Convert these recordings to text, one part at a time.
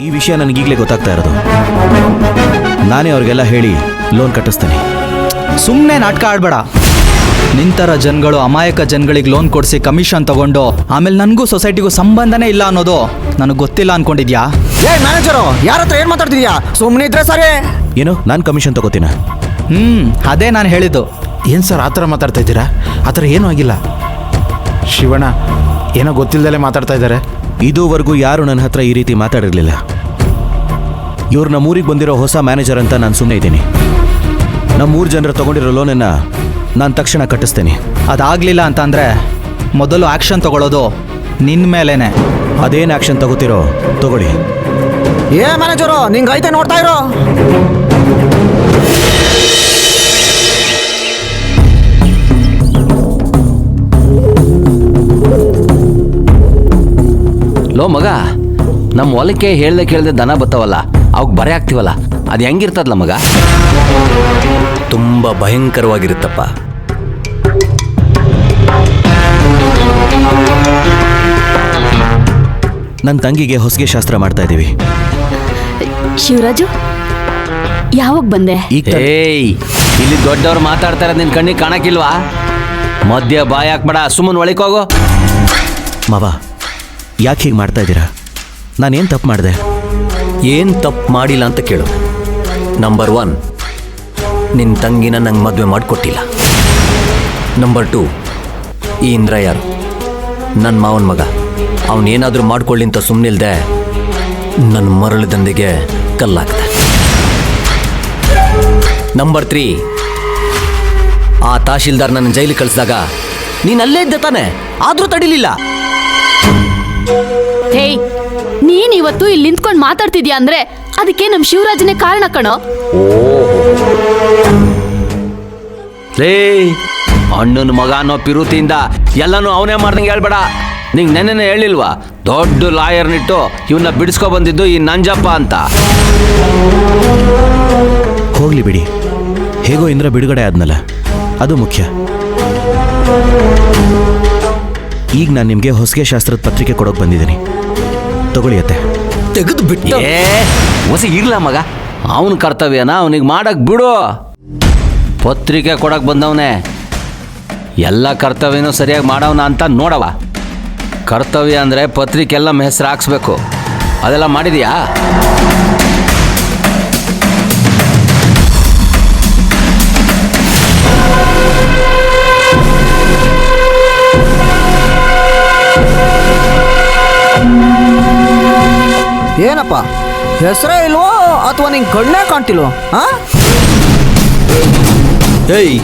ಈ ವಿಷಯ ನನಗೀಗಲೇ ಗೊತ್ತಾಗ್ತಾ ಇರೋದು. ನಾನೇ ಅವ್ರಿಗೆಲ್ಲ ಹೇಳಿ ಲೋನ್ ಕಟ್ಟಿಸ್ತೀನಿ. ಸುಮ್ಮನೆ ನಾಟಕ ಆಡಬೇಡ. ನಿಂತರ ಜನಗಳು ಅಮಾಯಕ ಜನಗಳಿಗೆ ಲೋನ್ ಕೊಡಿಸಿ ಕಮಿಷನ್ ತಗೊಂಡು ಆಮೇಲೆ ನನಗೂ ಸೊಸೈಟಿಗೂ ಸಂಬಂಧನೇ ಇಲ್ಲ ಅನ್ನೋದು ನನಗೆ ಗೊತ್ತಿಲ್ಲ ಅನ್ಕೊಂಡಿದ್ಯಾ? ಏ ಮ್ಯಾನೇಜರು, ಯಾರ ಹತ್ರ ಏನು ಮಾತಾಡ್ತಿದ್ಯಾ? ಸುಮ್ಮನೆ ಇದ್ರೆ ಸರಿ. ಏನು ನಾನು ಕಮಿಷನ್ ತಗೋತೀನ? ಅದೇ ನಾನು ಹೇಳಿದ್ದು. ಏನು ಸರ್ ಆ ಥರ ಮಾತಾಡ್ತಾ ಇದ್ದೀರಾ? ಆ ಥರ ಏನೂ ಆಗಿಲ್ಲ. ಶಿವಣ್ಣ ಏನೋ ಗೊತ್ತಿಲ್ಲದಲ್ಲೇ ಮಾತಾಡ್ತಾ ಇದ್ದಾರೆ. ಇದುವರೆಗೂ ಯಾರು ನನ್ನ ಹತ್ರ ಈ ರೀತಿ ಮಾತಾಡಿರಲಿಲ್ಲ. ಇವ್ರು ನಮ್ಮೂರಿಗೆ ಬಂದಿರೋ ಹೊಸ ಮ್ಯಾನೇಜರ್ ಅಂತ ನಾನು ಸುಮ್ಮನೆ ಇದ್ದೀನಿ. ನಮ್ಮೂರು ಜನರು ತಗೊಂಡಿರೋ ಲೋನನ್ನು ನಾನು ತಕ್ಷಣ ಕಟ್ಟಿಸ್ತೇನೆ. ಅದಾಗಲಿಲ್ಲ ಅಂತಂದರೆ ಮೊದಲು ಆ್ಯಕ್ಷನ್ ತಗೊಳ್ಳೋದು ನಿನ್ನ ಮೇಲೇನೆ. ಅದೇನು ಆ್ಯಕ್ಷನ್ ತಗೋತಿರೋ ತಗೊಳ್ಳಿ. ಏ ಮ್ಯಾನೇಜರು, ನಿಂಗೆ ಐತೆ ನೋಡ್ತಾ ಇರೋ. ಲೋ ಮಗ, ನಮ್ಮ ಹೊಲಕ್ಕೆ ಹೇಳ್ದೆ ಕೇಳ್ದೆ ದನ ಬತ್ತಾವಲ್ಲ, ಅವಕ್ಕೆ ಬರೆ ಆಗ್ತೀವಲ್ಲ, ಅದು ಹೆಂಗಿರ್ತದಲ್ಲ ಮಗ? ತುಂಬ ಭಯಂಕರವಾಗಿರುತ್ತಪ್ಪ. ನನ್ನ ತಂಗಿಗೆ ಹೊಸಿಗೆ ಶಾಸ್ತ್ರ ಮಾಡ್ತಾ ಇದ್ದೀವಿ. ಶಿವರಾಜು, ಯಾವಾಗ ಬಂದೆ? ಏಯ್, ಇಲ್ಲಿ ದೊಡ್ಡವ್ರು ಮಾತಾಡ್ತಾರೆ, ನಿನ್ನ ಕಣ್ಣಿಗೆ ಕಾಣಕ್ಕಿಲ್ವಾ? ಮಧ್ಯ ಬಾಯ್ ಹಾಕ್ಬೇಡ, ಸುಮ್ಮನೆ ಒಳಕೋಗೋ. ಮಾವ, ಯಾಕೆ ಹೀಗೆ ಮಾಡ್ತಾ ಇದ್ದೀರಾ? ನಾನೇನು ತಪ್ಪು ಮಾಡಿದೆ? ಏನು ತಪ್ಪು ಮಾಡಿಲ್ಲ ಅಂತ ಕೇಳು. ನಂಬರ್ 1, ನಿನ್ನ ತಂಗಿನ ನಂಗೆ ಮದುವೆ ಮಾಡಿಕೊಟ್ಟಿಲ್ಲ. ನಂಬರ್ 2, ಈ ಇಂದ್ರ ಯಾರು? ನನ್ನ ಮಾವನ ಮಗ. ಅವನೇನಾದರೂ ಮಾಡ್ಕೊಳ್ಳಿ ಅಂತ ಸುಮ್ಮನಿಲ್ದೆ ನನ್ನ ಮರಳು ದಂಧೆಗೆ ಕಲ್ಲಾಕ್ದೆ. ನಂಬರ್ 3, ಆ ತಹಶೀಲ್ದಾರ್ ನನ್ನ ಜೈಲಿಗೆ ಕಳಿಸಿದಾಗ ನೀನು ಅಲ್ಲೇ ಇದ್ದೆ ತಾನೆ, ಆದರೂ ತಡಿಲಿಲ್ಲ. ಹೇಯ್, ನೀನ್ ಇವತ್ತು ಇಲ್ಲಿ ನಿಂತ್ಕೊಂಡು ಮಾತಾಡ್ತಿದ್ಯಾ ಅಂದ್ರೆ ಅದಕ್ಕೆ ನಮ್ ಶಿವರಾಜನೇ ಕಾರಣ ಕಣೋ. ಲೇ, ಅಣ್ಣನ ಮಗ ಅನ್ನೋ ಪಿರುತಿಯಿಂದ ಎಲ್ಲನೂ ಅವನೇ ಮಾಡ್ದಂಗೆ ಹೇಳ್ಬೇಡ. ನಿಂಗೆ ನೆನ್ನೆನೇ ಹೇಳಿಲ್ವಾ, ದೊಡ್ಡ ಲಾಯರ್ನಿಟ್ಟು ಇವನ್ನ ಬಿಡಿಸ್ಕೊ ಬಂದಿದ್ದು ಈ ನಂಜಪ್ಪ ಅಂತ. ಹೋಗ್ಲಿ ಬಿಡಿ, ಹೇಗೋ ಇಂದ್ರ ಬಿಡುಗಡೆ ಆದ್ನಲ್ಲ, ಅದು ಮುಖ್ಯ. ಈಗ ನಾನು ನಿಮಗೆ ಹೊಸಿಗೆ ಶಾಸ್ತ್ರದ ಪತ್ರಿಕೆ ಕೊಡೋಕೆ ಬಂದಿದ್ದೀನಿ. ತಗೊಳ್ಳಿ ಅತ್ತೆ. ತೆಗೆದು ಬಿಟ್ಟು ಹೊಸಿ ಇರ್ಲ ಮಗ, ಅವನ ಕರ್ತವ್ಯನ ಅವನಿಗೆ ಮಾಡಕ್ ಬಿಡು. ಪತ್ರಿಕೆ ಕೊಡಕ್ ಬಂದವನೇ, ಎಲ್ಲ ಕರ್ತವ್ಯನೂ ಸರಿಯಾಗಿ ಮಾಡವನ ಅಂತ ನೋಡವ. ಕರ್ತವ್ಯ ಅಂದರೆ ಪತ್ರಿಕೆ ಎಲ್ಲ ಹೆಸರು ಹಾಕ್ಸ್ಬೇಕು. ಅದೆಲ್ಲ ಮಾಡಿದ್ಯಾ? ಏನಪ್ಪ, ಹೆಸರೇ ಇಲ್ವೋ ಅಥವಾ ನಿಂಗೆ ಕಣ್ಣೇ ಕಾಣ್ತಿಲ್ವೋ? ಏಯ್,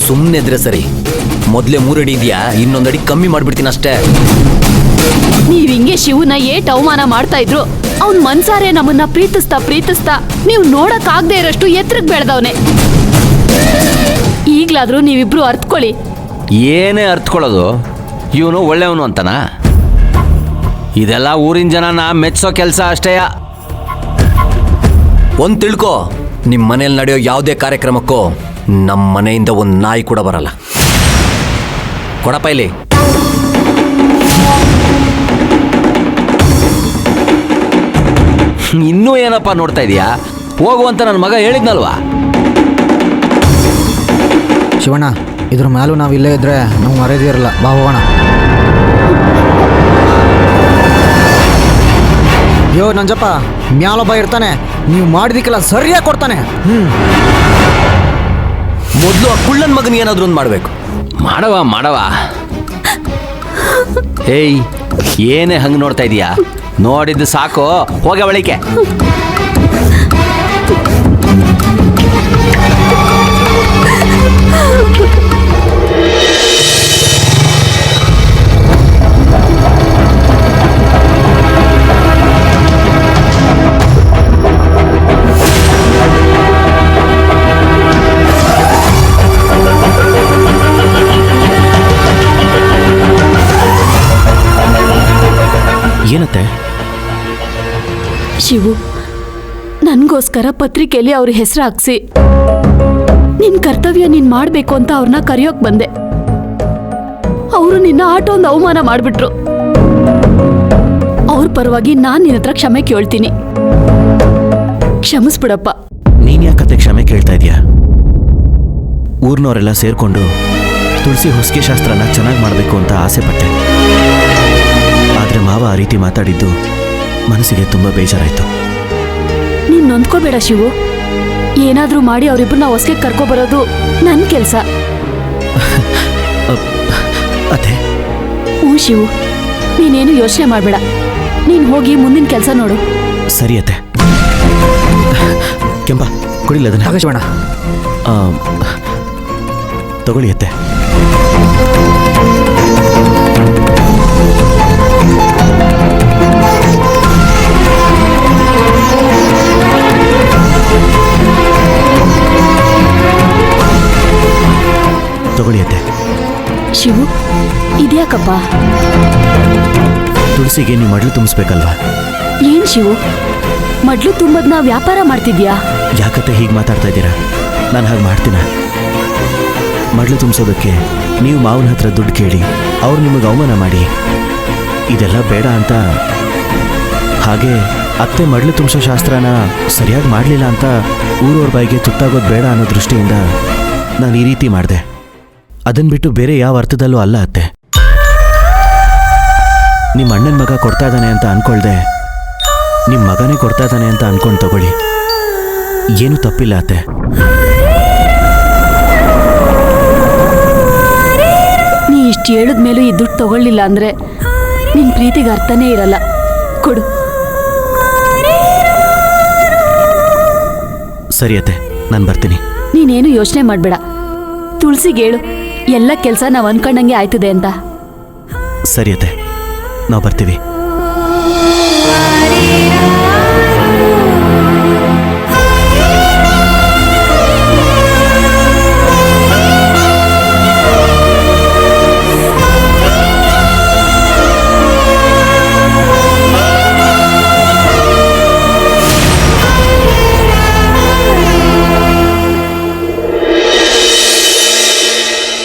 ಸುಮ್ಮನೆ ಇದ್ರೆ ಸರಿ. ಮೊದಲೇ 3 ಅಡಿ ಇದೆಯಾ, ಇನ್ನೊಂದು ಅಡಿ ಕಮ್ಮಿ ಮಾಡಿಬಿಡ್ತೀನಿ ಅಷ್ಟೇ. ನೀವ್ ಹಿಂಗೆ ಶಿವನ ಏಟ್ ಅವಮಾನ ಮಾಡ್ತಾ ಇದ್ರು, ಅವ್ನ್ ಮನ್ಸಾರೆ ನಮ್ಮನ್ನ ಪ್ರೀತಿಸ್ತಾ ನೀವ್ ನೋಡಕ್ ಆಗದೆ ಇರೋಷ್ಟು ಎತ್ತರಕ್ಕೆ ಬೆಳೆದವನೆ. ಈಗ್ಲಾದ್ರೂ ನೀವಿಬ್ರು ಅರ್ತ್ಕೊಳ್ಳಿ. ಏನೇ ಅರ್ಥಕೊಳ್ಳೋದು, ಇವನು ಒಳ್ಳೆಯವನು ಅಂತನಾ? ಇದೆಲ್ಲ ಊರಿನ ಜನನ ಮೆಚ್ಚೋ ಕೆಲಸ ಅಷ್ಟೇಯ. ಒಂದು ತಿಳ್ಕೊ, ನಿಮ್ಮ ಮನೇಲಿ ನಡೆಯೋ ಯಾವುದೇ ಕಾರ್ಯಕ್ರಮಕ್ಕೂ ನಮ್ಮ ಮನೆಯಿಂದ ಒಂದು ನಾಯಿ ಕೂಡ ಬರಲ್ಲ. ಕೊಡಪ್ಪ ಇಲ್ಲಿ. ಇನ್ನೂ ಏನಪ್ಪ ನೋಡ್ತಾ ಇದೀಯಾ? ಹೋಗುವಂತ ನನ್ನ ಮಗ ಹೇಳಿದ್ನಲ್ವಾ? ಶಿವಣ್ಣ, ಇದ್ರ ಮೇಲೂ ನಾವು ಇಲ್ಲೇ ಇದ್ರೆ ನಾವು ಮರ್ಯಾದೆ ಇರಲ್ಲ. ಬಾ ಹೋಗೋಣ. ಯೋ ನಂಜಪ್ಪ, ಮ್ಯಾಲೊಬ್ಬ ಇರ್ತಾನೆ, ನೀವು ಮಾಡಿದಕ್ಕೆಲ್ಲ ಸರಿಯಾಗಿ ಕೊಡ್ತಾನೆ. ಮೊದಲು ಆ ಕುಳ್ಳನ್ ಮಗನ ಏನಾದರೂ ಒಂದು ಮಾಡಬೇಕು. ಮಾಡವ. ಏಯ್, ಏನೇ ಹಂಗೆ ನೋಡ್ತಾ ಇದೀಯಾ? ನೋಡಿದ್ದು ಸಾಕು, ಹೋಗ ಬಳಿಕೆ. ಏನತ್ತೆ? ಶಿವು, ನನ್ಗೋಸ್ಕರ ಪತ್ರಿಕೆಯಲ್ಲಿ ಅವ್ರ ಹೆಸರು ಹಾಕ್ಸಿ ನಿನ್ ಕರ್ತವ್ಯ ನೀನ್ ಮಾಡ್ಬೇಕು ಅಂತ ಅವ್ರನ್ನ ಕರೆಯೋಕ್ ಬಂದೆ. ಅವರು ನಿನ್ನ ಆಟೋ ಒಂದು ಅವಮಾನ ಮಾಡ್ಬಿಟ್ರು. ಅವ್ರ ಪರವಾಗಿ ನಾನ್ ನಿನ್ನ ಹತ್ರ ಕ್ಷಮೆ ಕೇಳ್ತೀನಿ. ಕ್ಷಮಿಸ್ಬಿಡಪ್ಪ. ನೀನ್ ಯಾಕತ್ತೆ ಕ್ಷಮೆ ಕೇಳ್ತಾ ಇದೀಯಾ? ಊರ್ನವರೆಲ್ಲ ಸೇರ್ಕೊಂಡು ತುಳಸಿ ಹೊಸಿಗೆ ಶಾಸ್ತ್ರನ ಚೆನ್ನಾಗಿ ಮಾಡಬೇಕು ಅಂತ ಆಸೆ ಪಟ್ಟೆ. ಆದ್ರೆ ಮಾವ ಆ ರೀತಿ ಮಾತಾಡಿದ್ದು ಮನಸ್ಸಿಗೆ ತುಂಬಾ ಬೇಜಾರಾಯ್ತು. ನೀನ್ ನೊಂದ್ಕೋಬೇಡ ಶಿವು. ಏನಾದ್ರೂ ಮಾಡಿ ಅವ್ರಿಬ್ಬರನ್ನ ಹೊಸಗೆ ಕರ್ಕೊಬರೋದು ನನ್ ಕೆಲ್ಸ. ಅತ್ತೆ, ಹ್ಞೂ ಶಿವು, ನೀನೇನು ಯೋಚನೆ ಮಾಡ್ಬೇಡ. ನೀನ್ ಹೋಗಿ ಮುಂದಿನ ಕೆಲಸ ನೋಡು. ಸರಿ ಅತ್ತೆ. ಕೆಂಪ ಕುಡಿಲ್ಲ ಅದನ್ನ. ಆಗ ಶಿವಣ್ಣ. ತಗೊಳ್ಳಿ ಅತ್ತೆ. ತಗೊಳ್ಳಿ ಅತ್ತೆ. ಶಿವು, ಇದ್ಯಾಕಪ್ಪ? ತುಳಸಿಗೆ ನೀವು ಮಡ್ಲು ತುಂಬಿಸ್ಬೇಕಲ್ವಾ? ಏನ್ ಶಿವು, ಮಡ್ಲು ತುಂಬದ್ನ ವ್ಯಾಪಾರ ಮಾಡ್ತಿದ್ಯಾ? ಯಾಕತ್ತೆ ಹೀಗೆ ಮಾತಾಡ್ತಾ ಇದ್ದೀರಾ? ನಾನು ಹಾಗೆ ಮಾಡ್ತೀನ? ಮಡ್ಲು ತುಂಬಿಸೋದಕ್ಕೆ ನೀವು ಮಾವನ ಹತ್ರ ದುಡ್ಡು ಕೇಳಿ ಅವ್ರು ನಿಮಗೆ ಅವಮಾನ ಮಾಡಿ ಇದೆಲ್ಲ ಬೇಡ ಅಂತ, ಹಾಗೆ ಅತ್ತೆ ಮಡ್ಲು ತುಂಬಿಸೋ ಶಾಸ್ತ್ರನ ಸರಿಯಾಗಿ ಮಾಡಲಿಲ್ಲ ಅಂತ ಊರವ್ರ ಬಾಯಿಗೆ ತುತ್ತಾಗೋದು ಬೇಡ ಅನ್ನೋ ದೃಷ್ಟಿಯಿಂದ ನಾನು ಈ ರೀತಿ ಮಾಡಿದೆ. ಅದನ್ನ ಬಿಟ್ಟು ಬೇರೆ ಯಾವ ಅರ್ಥದಲ್ಲೂ ಅಲ್ಲ ಅತ್ತೆ. ನಿಮ್ಮ ಅಣ್ಣನ ಮಗ ಕೊಡ್ತಾ ಇದ್ದಾನೆ ಅಂತ ಅನ್ಕೊಳ್ದೆ ನಿಮ್ಮ ಮಗನೇ ಕೊಡ್ತಾ ಇದ್ದಾನೆ ಅಂತ ಅನ್ಕೊಂಡು ತಗೊಳ್ಳಿ, ಏನು ತಪ್ಪಿಲ್ಲ ಅತ್ತೆ. ನೀ ಇಷ್ಟು ಹೇಳಿದ್ಮೇಲೂ ಈ ದುಡ್ಡು ತಗೊಳ್ಳಿಲ್ಲ ಅಂದ್ರೆ ನಿನ್ ಪ್ರೀತಿಗೆ ಅರ್ಥನೇ ಇರಲ್ಲ. ಕೊಡು. ಸರಿ ಅತ್ತೆ, ನಾನು ಬರ್ತೀನಿ. ನೀನೇನು ಯೋಚನೆ ಮಾಡ್ಬೇಡ. ತುಳಸಿಗೆ ಹೇಳು ಎಲ್ಲ ಕೆಲಸ ನಾವು ಅನ್ಕೊಂಡಂಗೆ ಆಯ್ತದೆ ಅಂತ. ಸರಿ ಅತ್ತೆ, ನಾವು ಬರ್ತೀವಿ.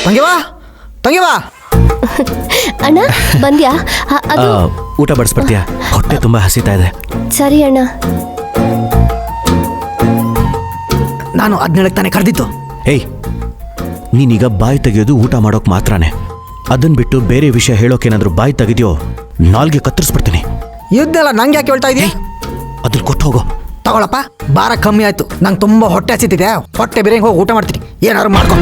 ತಂಗಿವಾ, ತಂಗಿವಾ. ಅಣ್ಣ ಬಂದ್ಯಾ? ಅದು ಊಟ ಬಡಿಸ್ಬರ್ತೀಯಾ? ಹೊಟ್ಟೆ ತುಂಬಾ ಹಸಿತಾ ಇದೆ. ಸರಿ ಅಣ್ಣ. ನಾನು 17ಕ್ಕೆ ತಾನೇ ಕರೆದಿತ್ತು. ಏಯ್, ನೀನೀಗ ಬಾಯಿ ತೆಗೆಯೋದು ಊಟ ಮಾಡೋಕ್ ಮಾತ್ರನೇ. ಅದನ್ ಬಿಟ್ಟು ಬೇರೆ ವಿಷಯ ಹೇಳೋಕೇನಾದ್ರೂ ಬಾಯಿ ತೆಗೆದ್ಯೋ ನಾಲ್ಗೆ ಕತ್ತರಿಸ್ಬಿಡ್ತೀನಿ. ಇದನ್ನೆಲ್ಲ ನಂಗೆ ಯಾಕೆ ಹೇಳ್ತಾ ಇದೀಯ? ಅದ್ರ ಕೊಟ್ಟು ಹೋಗೋ. ತಗೊಳಪ್ಪ, ಭಾರ ಕಮ್ಮಿ ಆಯ್ತು. ನಂಗೆ ತುಂಬಾ ಹೊಟ್ಟೆ ಹಸಿತಿದೆ. ಹೊಟ್ಟೆ ಬೇರೆ ಹೋಗಿ ಊಟ ಮಾಡ್ತೀನಿ. ಏನಾದ್ರು ಮಾಡ್ಕೊ.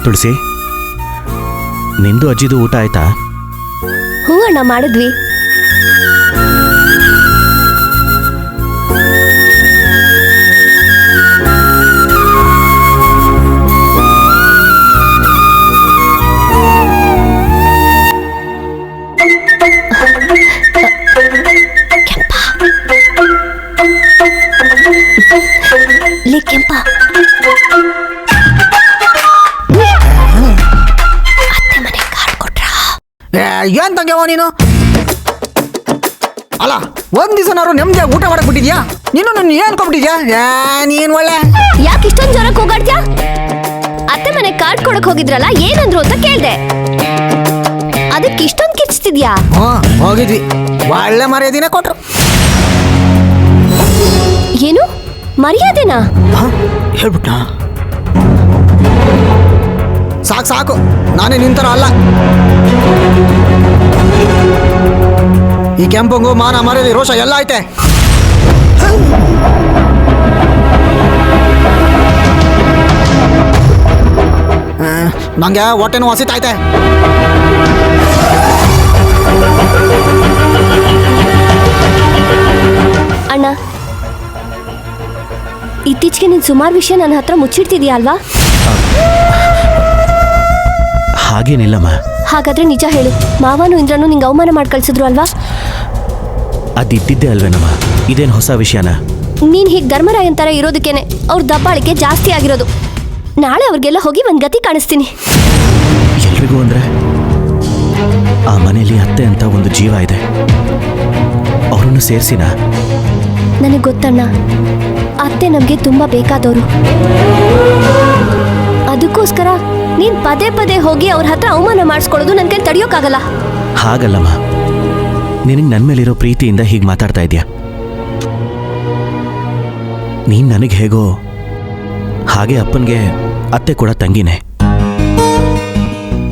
ತುಳಸಿ, ನಿಂದು ಅಜ್ಜಿದು ಊಟ ಆಯ್ತಾ? ಹ್ಞೂ ಅಣ್ಣ, ಮಾಡಿದ್ವಿ. ಲೇ ಕೆಂಪ, ಅತ್ತೆ ಮನೆ ಕಾರ್ಡ್ ಕೊಟ್ರಾ? ಏನ್ ತಂಗ್ಯವ ನೀನು? ಅಲ್ಲ, ಒಂದ್ ದಿವಸನಾರು ನೆಮ್ಮದಿಯಾಗಿ ಊಟ ಮಾಡಕ್ ಬಿಟ್ಟಿದ್ಯಾ? ನೀನು ನನ್ನ ಏನ್ ಕೊಬಿಟ್ಟಿದ್ಯಾ? ನೀನ್ ಒಳ್ಳೆ ಯಾಕೆ ಇಷ್ಟೊಂದು ಜ್ವರಕ್ಕೆ ಹೋಗಾಡ್ತ್ಯಾ? ಅತ್ತೆ ಮನೆ ಕಾರ್ಡ್ ಕೊಡಕ್ ಹೋಗಿದ್ರಲ್ಲ, ಏನಂದ್ರು ಅಂತ ಕೇಳ್ದೆ. ಅದಕ್ಕೆ ಇಷ್ಟೊಂದು ಕಿರ್ಚ್ತಿದ್ಯಾ? ಹೋಗಿದ್ವಿ, ಒಳ್ಳೆ ಮರ್ಯಾದಿನ ಕೊಟ್ರು. ಏನು ಮರ್ಯಾದೆನಾ? ಹೇಳ್ಬಿಟ್ಟ. ಸಾಕು ಸಾಕು, ನಾನೇ ನಿಂತರ ಅಲ್ಲ. ಈ ಕೆಂಪಂಗು ಮಾನ ಮರ್ಯಾದೆ ರೋಷ ಎಲ್ಲ ಐತೆ. ನಂಗೆ ಹೊಟ್ಟೆನೂ ಹಸಿತೈತೆ. ಅಣ್ಣ, ಇತ್ತೀಚೆಗೆ ನೀನು ಸುಮಾರು ವಿಷಯ ನನ್ನ ಹತ್ರ ಮುಚ್ಚಿಡ್ತಿದ್ಯಾ ಅಲ್ವಾ? ಹಾಗೇನಿಲ್ಲಮ್ಮ. ಹಾಗಾದ್ರೆ ನಿಜ ಹೇಳು, ಮಾವನು ಇಂದ್ರನು ನಿಂಗೆ ಅವಮಾನ ಮಾಡಿ ಕಳ್ಸಿದ್ರು ಅಲ್ವಾ? ಅದಿದ್ದಿದ್ದೆ ಅಲ್ವೇನಮ್ಮ, ಇದೇನು ಹೊಸ ವಿಷಯನ? ನೀನ್ ಹೀಗೆ ಧರ್ಮರಾಯನ್ ಥರ ಇರೋದಕ್ಕೇನೆ ಅವ್ರ ದಬ್ಬಾಳಿಕೆ ಜಾಸ್ತಿ ಆಗಿರೋದು. ನಾಳೆ ಅವ್ರಿಗೆಲ್ಲ ಹೋಗಿ ಒಂದು ಗತಿ ಕಾಣಿಸ್ತೀನಿ. ಎಲ್ರಿಗೂ ಅಂದ್ರೆ ಆ ಮನೆಯಲ್ಲಿ ಅತ್ತೆ ಅಂತ ಒಂದು ಜೀವ ಇದೆ. ಅವ್ರ ಅವರನ್ನು ಸೇರಿಸಿನಾ? ನನಗೆ ಗೊತ್ತಣ್ಣ, ಅತ್ತೆ ನಮಗೆ ತುಂಬಾ ಬೇಕಾದವರು. ಅದಕ್ಕೋಸ್ಕರ ನೀನ್ ಪದೇ ಪದೇ ಹೋಗಿ ಅವ್ರ ಹತ್ರ ಅವಮಾನ ಮಾಡಿಸ್ಕೊಳ್ಳೋದು ನನ್ನ ಕೈಲಿ ತಡೆಯೋಕ್ಕಾಗಲ್ಲ. ಹಾಗಲ್ಲಮ್ಮ, ನಿನಗೆ ನನ್ನ ಮೇಲಿರೋ ಪ್ರೀತಿಯಿಂದ ಹೀಗೆ ಮಾತಾಡ್ತಾ ಇದೆಯಾ? ನೀನು ನನಗೆ ಹೇಗೋ ಹಾಗೆ ಅಪ್ಪನಿಗೆ ಅತ್ತೆ ಕೂಡ ತಂಗಿನೇ.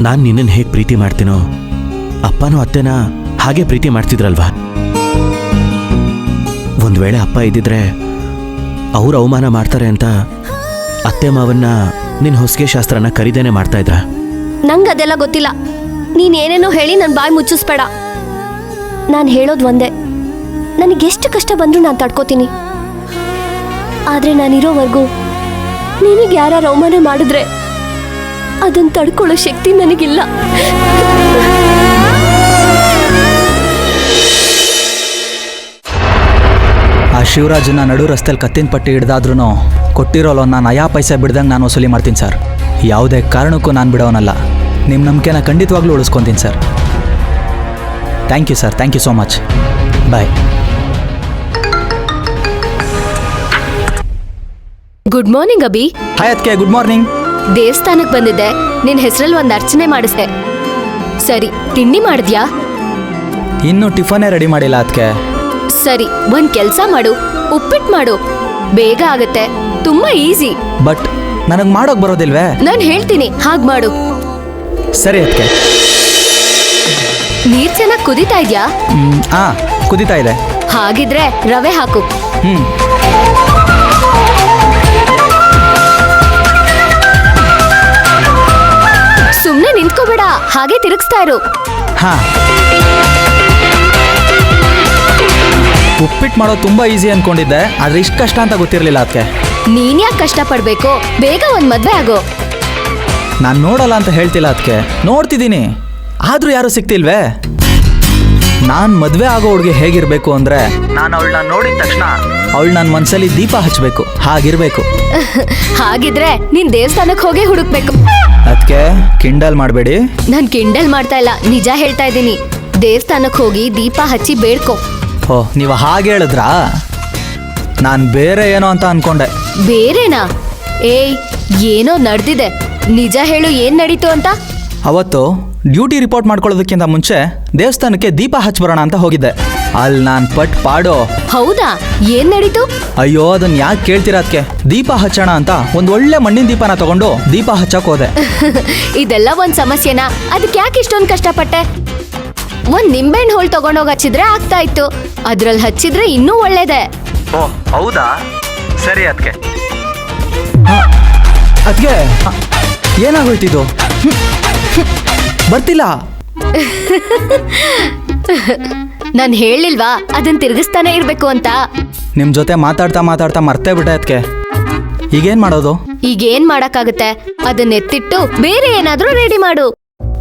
ನಾನು ನಿನ್ನನ್ನು ಹೇಗೆ ಪ್ರೀತಿ ಮಾಡ್ತೀನೋ ಅಪ್ಪನೂ ಅತ್ತೆನ ಹಾಗೆ ಪ್ರೀತಿ ಮಾಡ್ತಿದ್ರಲ್ವಾ? ಒಂದು ವೇಳೆ ಅಪ್ಪ ಇದ್ದಿದ್ರೆ ಅವ್ರು ಅವಮಾನ ಮಾಡ್ತಾರೆ ಅಂತ ಅತ್ತೆ ಮಾವನ್ನ ನಿನ್ನ ಹೊಸಿಗೆ ಶಾಸ್ತ್ರನ ಕರಿದೇನೆ ಮಾಡ್ತಾ ಇದ್ರ? ನಂಗೆ ಅದೆಲ್ಲ ಗೊತ್ತಿಲ್ಲ. ನೀನ್ ಏನೇನೋ ಹೇಳಿ ನನ್ನ ಬಾಯಿ ಮುಚ್ಚಿಸ್ಬೇಡ. ನಾನು ಹೇಳೋದು ಒಂದೇ, ನನಗೆಷ್ಟು ಕಷ್ಟ ಬಂದರೂ ನಾನು ತಡ್ಕೋತೀನಿ. ಆದರೆ ನಾನಿರೋವರೆಗೂ ನಿನಗೆ ಯಾರು ಅವಮಾನ ಮಾಡಿದ್ರೆ ಅದನ್ನು ತಡ್ಕೊಳ್ಳೋ ಶಕ್ತಿ ನನಗಿಲ್ಲ. ಆ ಶಿವರಾಜನ ನಡು ರಸ್ತೆಯಲ್ಲಿ ಕತ್ತಿನ ಪಟ್ಟಿ ಹಿಡ್ದಾದ್ರೂ ಕೊಟ್ಟಿರೋ ಲೋನ್ನ ನಯಾ ಪೈಸೆ ಬಿಡ್ದಂಗೆ ನಾನು ವಸೂಲಿ ಮಾಡ್ತೀನಿ ಸರ್. ಯಾವುದೇ ಕಾರಣಕ್ಕೂ ನಾನು ಬಿಡೋನಲ್ಲ. ನಿಮ್ಮ ನಂಬಿಕೆನ ಖಂಡಿತವಾಗ್ಲೂ ಉಳಿಸ್ಕೊತೀನಿ sir. Thank you sir, thank you so much. Bye. Good morning Abhi. Hi ಅದಕ್ಕೆ, ಗುಡ್ ಮಾರ್ನಿಂಗ್. ದೇವಸ್ಥಾನಕ್ಕೆ ಬಂದಿದ್ದೆ, ನಿನ್ ಹೆಸರಲ್ಲಿ ಒಂದು ಅರ್ಚನೆ ಮಾಡಿಸ್ದೆ. ಸರಿ, ತಿಂಡಿ ಮಾಡಿದ್ಯಾ? ಇನ್ನೂ ಟಿಫನೇ ರೆಡಿ ಮಾಡಿಲ್ಲ ಅದಕ್ಕೆ. ಸರಿ, ಒಂದ್ ಕೆಲ್ಸ ಮಾಡು, ಉಪ್ಪಿಟ್ಟು ಮಾಡು, ಬೇಗ ಆಗತ್ತೆ, ತುಂಬಾ ಈಸಿ. ಬಟ್ ನನಗೆ ಮಾಡೋಕೆ ಬರೋದಿಲ್ವೇ? ನಾನು ಹೇಳ್ತೀನಿ, ಹಾಗ್ ಮಾಡು. ಸರಿ ಅದಕ್ಕೆ. ನೀರ್ ಚೆನ್ನಾಗಿ ಕುದೀತಾ ಇದ್ಯಾ? ಕುದೀತಾ ಇದೆ. ಹಾಗಿದ್ರೆ ರವೆ ಹಾಕು. ಸುಮ್ನೆ ನಿಂತ್ಕೋಬೇಡ, ಹಾಗೆ ತಿರುಗಿಸ್ತಾ ಇರು. ಹಾ, ಉಪ್ಪಿಟ್ಟು ಮಾಡೋದು ತುಂಬಾ ಈಸಿ ಅನ್ಕೊಂಡಿದ್ದೆ, ಆದ್ರೆ ಇಷ್ಟು ಕಷ್ಟ ಅಂತ ಗೊತ್ತಿರಲಿಲ್ಲ ಅದಕ್ಕೆ. ನೀನ್ ಯಾಕೆ ಕಷ್ಟ ಪಡ್ಬೇಕು? ಬೇಗ ಒಂದ್ ಮದ್ವೆ ಆಗೋ. ನಾನು ನೋಡಲ್ಲ ಅಂತ ಹೇಳ್ತಿಲ್ಲ ಅದಕ್ಕೆ, ನೋಡ್ತಿದ್ದೀನಿ, ಆದ್ರೂ ಯಾರು ಸಿಗ್ತಿಲ್ವೇ? ನಾನು ಮದುವೆ ಆಗೋ ಹುಡುಗಿ ಹೇಗಿರ್ಬೇಕು ಅಂದ್ರೆ, ನಾನು ಅವಳನ್ನ ನೋಡಿದ ತಕ್ಷಣ ಅವಳು ನನ್ನ ಮನಸ್ಸಲ್ಲಿ ದೀಪ ಹಚ್ಚಬೇಕು, ಹಾಗಿರ್ಬೇಕು. ಹಾಗಿದ್ರೆ ನೀನ್ ದೇವಸ್ಥಾನಕ್ಕೆ ಹೋಗಿ ಹುಡುಕ್ಬೇಕು. ಅದಕ್ಕೆ ಕಿಂಡಲ್ ಮಾಡಬೇಡಿ. ನಾನ್ ಕಿಂಡಲ್ ಮಾಡ್ತಾ ಇಲ್ಲ, ನಿಜ ಹೇಳ್ತಾ ಇದ್ದೀನಿ. ದೇವಸ್ಥಾನಕ್ಕೆ ಹೋಗಿ ದೀಪ ಹಚ್ಚಿ ಬೇಡ್ಕೊ. ಓ, ನೀವು ಹಾಗೆ ಹೇಳಿದ್ರಾ? ನಾನು ಬೇರೆ ಏನೋ ಅಂತ ಅನ್ಕೊಂಡೆ. ಬೇರೆನಾ? ಏಯ್, ಏನೋ ನಡೆದಿದೆ, ನಿಜ ಹೇಳು, ಏನ್ ನಡೀತು ಅಂತ. ಅವತ್ತು ಡ್ಯೂಟಿ ರಿಪೋರ್ಟ್ ಮಾಡ್ಕೊಳ್ಳೋದಕ್ಕಿಂತ ಮುಂಚೆ ದೇವಸ್ಥಾನಕ್ಕೆ ದೀಪ ಹಚ್ಬರೋಣ ಅಂತ ಹೋಗಿದ್ದೆ. ಅಲ್ಲಿ ನಾನು ಪಟ್ ಪಾಡೋ. ಹೌದಾ? ಏನ್ ನಡೀತು? ಅಯ್ಯೋ, ಅದನ್ನ ಯಾಕೆ ಕೇಳ್ತೀರಾ ಅದಕ್ಕೆ. ದೀಪ ಹಚ್ಚೋಣ ಅಂತ ಒಂದ್ ಒಳ್ಳೆ ಮಣ್ಣಿನ ದೀಪನ ತಗೊಂಡು ದೀಪ ಹಚ್ಚಕ್ ಹೋದೆ. ಇದೆಲ್ಲ ಒಂದ್ ಸಮಸ್ಯೆನಾ? ಅದಕ್ಕೆ ಯಾಕೆ ಇಷ್ಟೊಂದು ಕಷ್ಟಪಟ್ಟೆ? ಒಂದ್ ನಿಂಬೆಹಣ್ಣು ಹೋಳ್ ತಗೊಂಡೋಗಿ ಹಚ್ಚಿದ್ರೆ ಆಗ್ತಾ ಇತ್ತು, ಅದ್ರಲ್ಲಿ ಹಚ್ಚಿದ್ರೆ ಇನ್ನೂ ಒಳ್ಳೇದೆ. ಓ ಹೌದಾ? ಸರಿ ಅದಕ್ಕೆ. ಅದಕ್ಕೆ ಏನಾಗೋಯ್ತಿದ್ದು? ಬರ್ತಿಲ್ಲ. ನಾನ್ ಹೇಳಿಲ್ವಾ ಅದನ್ನ ತಿರ್ಗಿಸ್ತಾನೆ ಇರ್ಬೇಕು ಅಂತ? ನಿಮ್ ಜೊತೆ ಮಾತಾಡ್ತಾ ಮಾತಾಡ್ತಾ ಮರ್ತೇ ಬಿಟ್ಟೆ ಅದಕ್ಕೆ. ಈಗೇನ್ ಮಾಡೋದು? ಈಗೇನ್ ಮಾಡಕ್ಕಾಗತ್ತೆ, ಅದನ್ನ ಎತ್ತಿಟ್ಟು ಬೇರೆ ಏನಾದ್ರೂ ರೆಡಿ ಮಾಡು.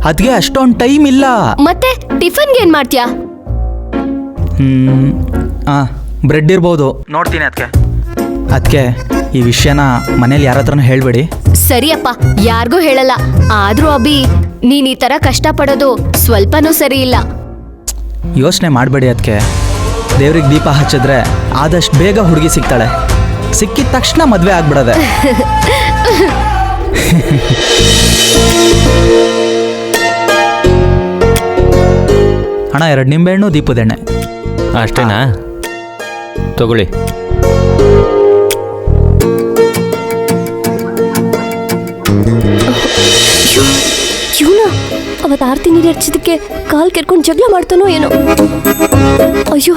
ಅದ್ಗೆ ಅಷ್ಟೊಂದು ಟೈಮ್ ಇಲ್ಲ. ಮತ್ತೆ ಟಿಫನ್ಗೆ ಏನ್ ಮಾಡ್ತೀಯಾ? ಬ್ರೆಡ್ ಇರ್ಬೋದು, ನೋಡ್ತೀನಿ ಅದಕ್ಕೆ. ಅದಕ್ಕೆ ಈ ವಿಷಯನ ಮನೇಲಿ ಯಾರ ಹತ್ರನೂ ಹೇಳ್ಬೇಡಿ. ಸರಿಯಪ್ಪ, ಯಾರಿಗೂ ಹೇಳಲ್ಲ. ಆದ್ರೂ ಅಭಿ, ನೀನ್ ಈ ತರ ಕಷ್ಟ ಪಡೋದು ಸ್ವಲ್ಪನೂ ಸರಿ ಇಲ್ಲ. ಯೋಚನೆ ಮಾಡಬೇಡಿ ಅದಕ್ಕೆ. ದೇವ್ರಿಗೆ ದೀಪ ಹಚ್ಚಿದ್ರೆ ಆದಷ್ಟು ಬೇಗ ಹುಡುಗಿ ಸಿಗ್ತಾಳೆ. ಸಿಕ್ಕಿದ ತಕ್ಷಣ ಮದುವೆ ಆಗ್ಬಿಡದೆ. ಅಣ್ಣ, 2 ನಿಂಬೆಹಣ್ಣು, ದೀಪದೆಣ್ಣೆ. ಅಷ್ಟೇನಾ? ತಗೊಳ್ಳಿ. ಇವನ ಅವತ್ತು ಆರ್ತಿ ನೀರು ಹಚ್ಚಿದಕ್ಕೆ ಕಾಲ್ ಕೆರ್ಕೊಂಡು ಜಗಳ ಮಾಡ್ತಾನೋ ಏನೋ. ಅಯ್ಯೋ,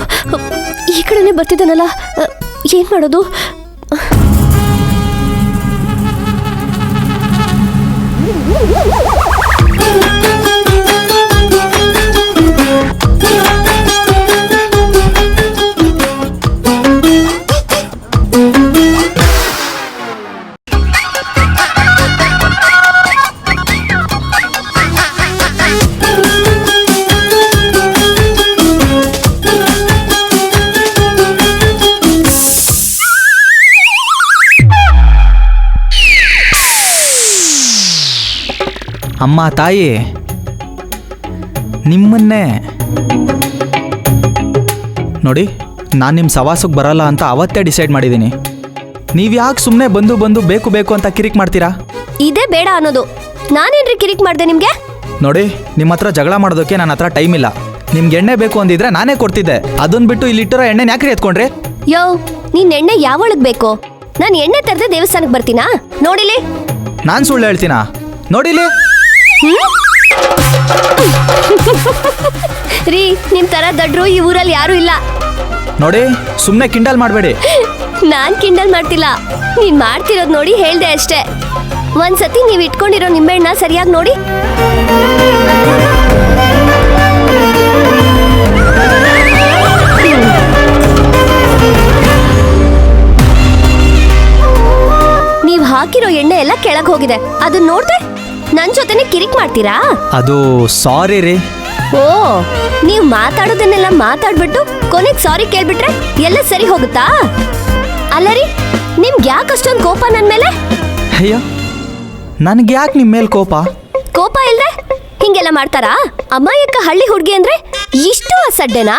ಈ ಕಡೆನೇ ಬರ್ತಿದ್ದಾನಲ್ಲ, ಏನ್ ಮಾಡೋದು? ಅಮ್ಮ ತಾಯಿ, ನಿಮ್ಮನ್ನೇ ನೋಡಿ, ನಾನು ನಿಮ್ಮ ಸವಾಸಕ್ಕೆ ಬರಲ್ಲ ಅಂತ ಅವತ್ತೇ ಡಿಸೈಡ್ ಮಾಡಿದ್ದೀನಿ. ನೀವು ಯಾಕೆ ಸುಮ್ಮನೆ ಬಂದು ಬಂದು ಬೇಕು ಬೇಕು ಅಂತ ಕಿರಿಕ್ ಮಾಡ್ತೀರಾ? ಇದೇ ಬೇಡ ಅನ್ನೋದು. ನಾನೇನ್ರಿ ಕಿರಿಕ್ ಮಾಡ್ದೆ ನಿಮ್ಗೆ? ನೋಡಿ, ನಿಮ್ಮ ಹತ್ರ ಜಗಳ ಮಾಡೋದಕ್ಕೆ ನನ್ನ ಹತ್ರ ಟೈಮ್ ಇಲ್ಲ. ನಿಮ್ಗೆ ಎಣ್ಣೆ ಬೇಕು ಅಂದಿದ್ರೆ ನಾನೇ ಕೊಡ್ತಿದ್ದೆ. ಅದನ್ನ ಬಿಟ್ಟು ಇಲ್ಲಿಟ್ಟಿರೋ ಎಣ್ಣೆ ಯಾಕ್ರಿ ಎತ್ಕೊಂಡ್ರಿ? ಯೋ, ನೀನ್ ಎಣ್ಣೆ ಯಾವಳಗ್ ಬೇಕು? ನಾನು ಎಣ್ಣೆ ತರದೆ ದೇವಸ್ಥಾನಕ್ಕೆ ಬರ್ತೀನಾ? ನೋಡಿಲಿ. ನಾನು ಸುಳ್ಳು ಹೇಳ್ತೀನಾ? ನೋಡಿಲಿ. ರೀ, ನಿಮ್ ತರ ದಡ್ರು ಈ ಊರಲ್ಲಿ ಯಾರು ಇಲ್ಲ. ನೋಡಿ, ಸುಮ್ಮನೆ ಕಿಂಡಲ್ ಮಾಡಬೇಡಿ. ನಾನ್ ಕಿಂಡಲ್ ಮಾಡ್ತಿಲ್ಲ, ನೀನ್ ಮಾಡ್ತಿರೋದ್ ನೋಡಿ ಹೇಳ್ದೆ ಅಷ್ಟೇ. ಒಂದ್ಸತಿ ನೀವ್ ಇಟ್ಕೊಂಡಿರೋ ನಿಂಬೆಹಣ್ಣ ಸರಿಯಾಗಿ ನೋಡಿ. ನೀವ್ ಹಾಕಿರೋ ಎಣ್ಣೆ ಎಲ್ಲ ಕೆಳಗ್ ಹೋಗಿದೆ. ಅದನ್ನ ನೋಡ್ದೆ ನನ್ ಜೊತೆನೆ ಕಿರಿಕ್ ಮಾಡ್ತೀರಾ? ಅದು ಸಾರಿ ರೀ. ಓ, ನೀವ್ ಮಾತಾಡೋದನ್ನೆಲ್ಲ ಮಾತಾಡ್ಬಿಟ್ಟು ಕೊನೆಗ್ ಸಾರಿ ಕೇಳ್ಬಿಟ್ರೆ ಎಲ್ಲ ಸರಿ ಹೋಗುತ್ತಾ? ಅಲ್ಲ ರೀ, ನಿಮ್ಗೆ ಯಾಕೆ ಅಷ್ಟೊಂದು ಕೋಪ ನನ್ ಮೇಲೆ? ಅಯ್ಯೋ, ನನಗೆ ಯಾಕೆ ನಿಮ್ಮ ಮೇಲೆ ಕೋಪ? ಕೋಪ ಇಲ್ದೆ ಹಿಂಗೆಲ್ಲ ಮಾಡ್ತಾರಾ? ಅಮಾಯಕ ಹಳ್ಳಿ ಹುಡುಗಿ ಅಂದ್ರೆ ಇಷ್ಟು ಅಸಡ್ಡೆನಾ?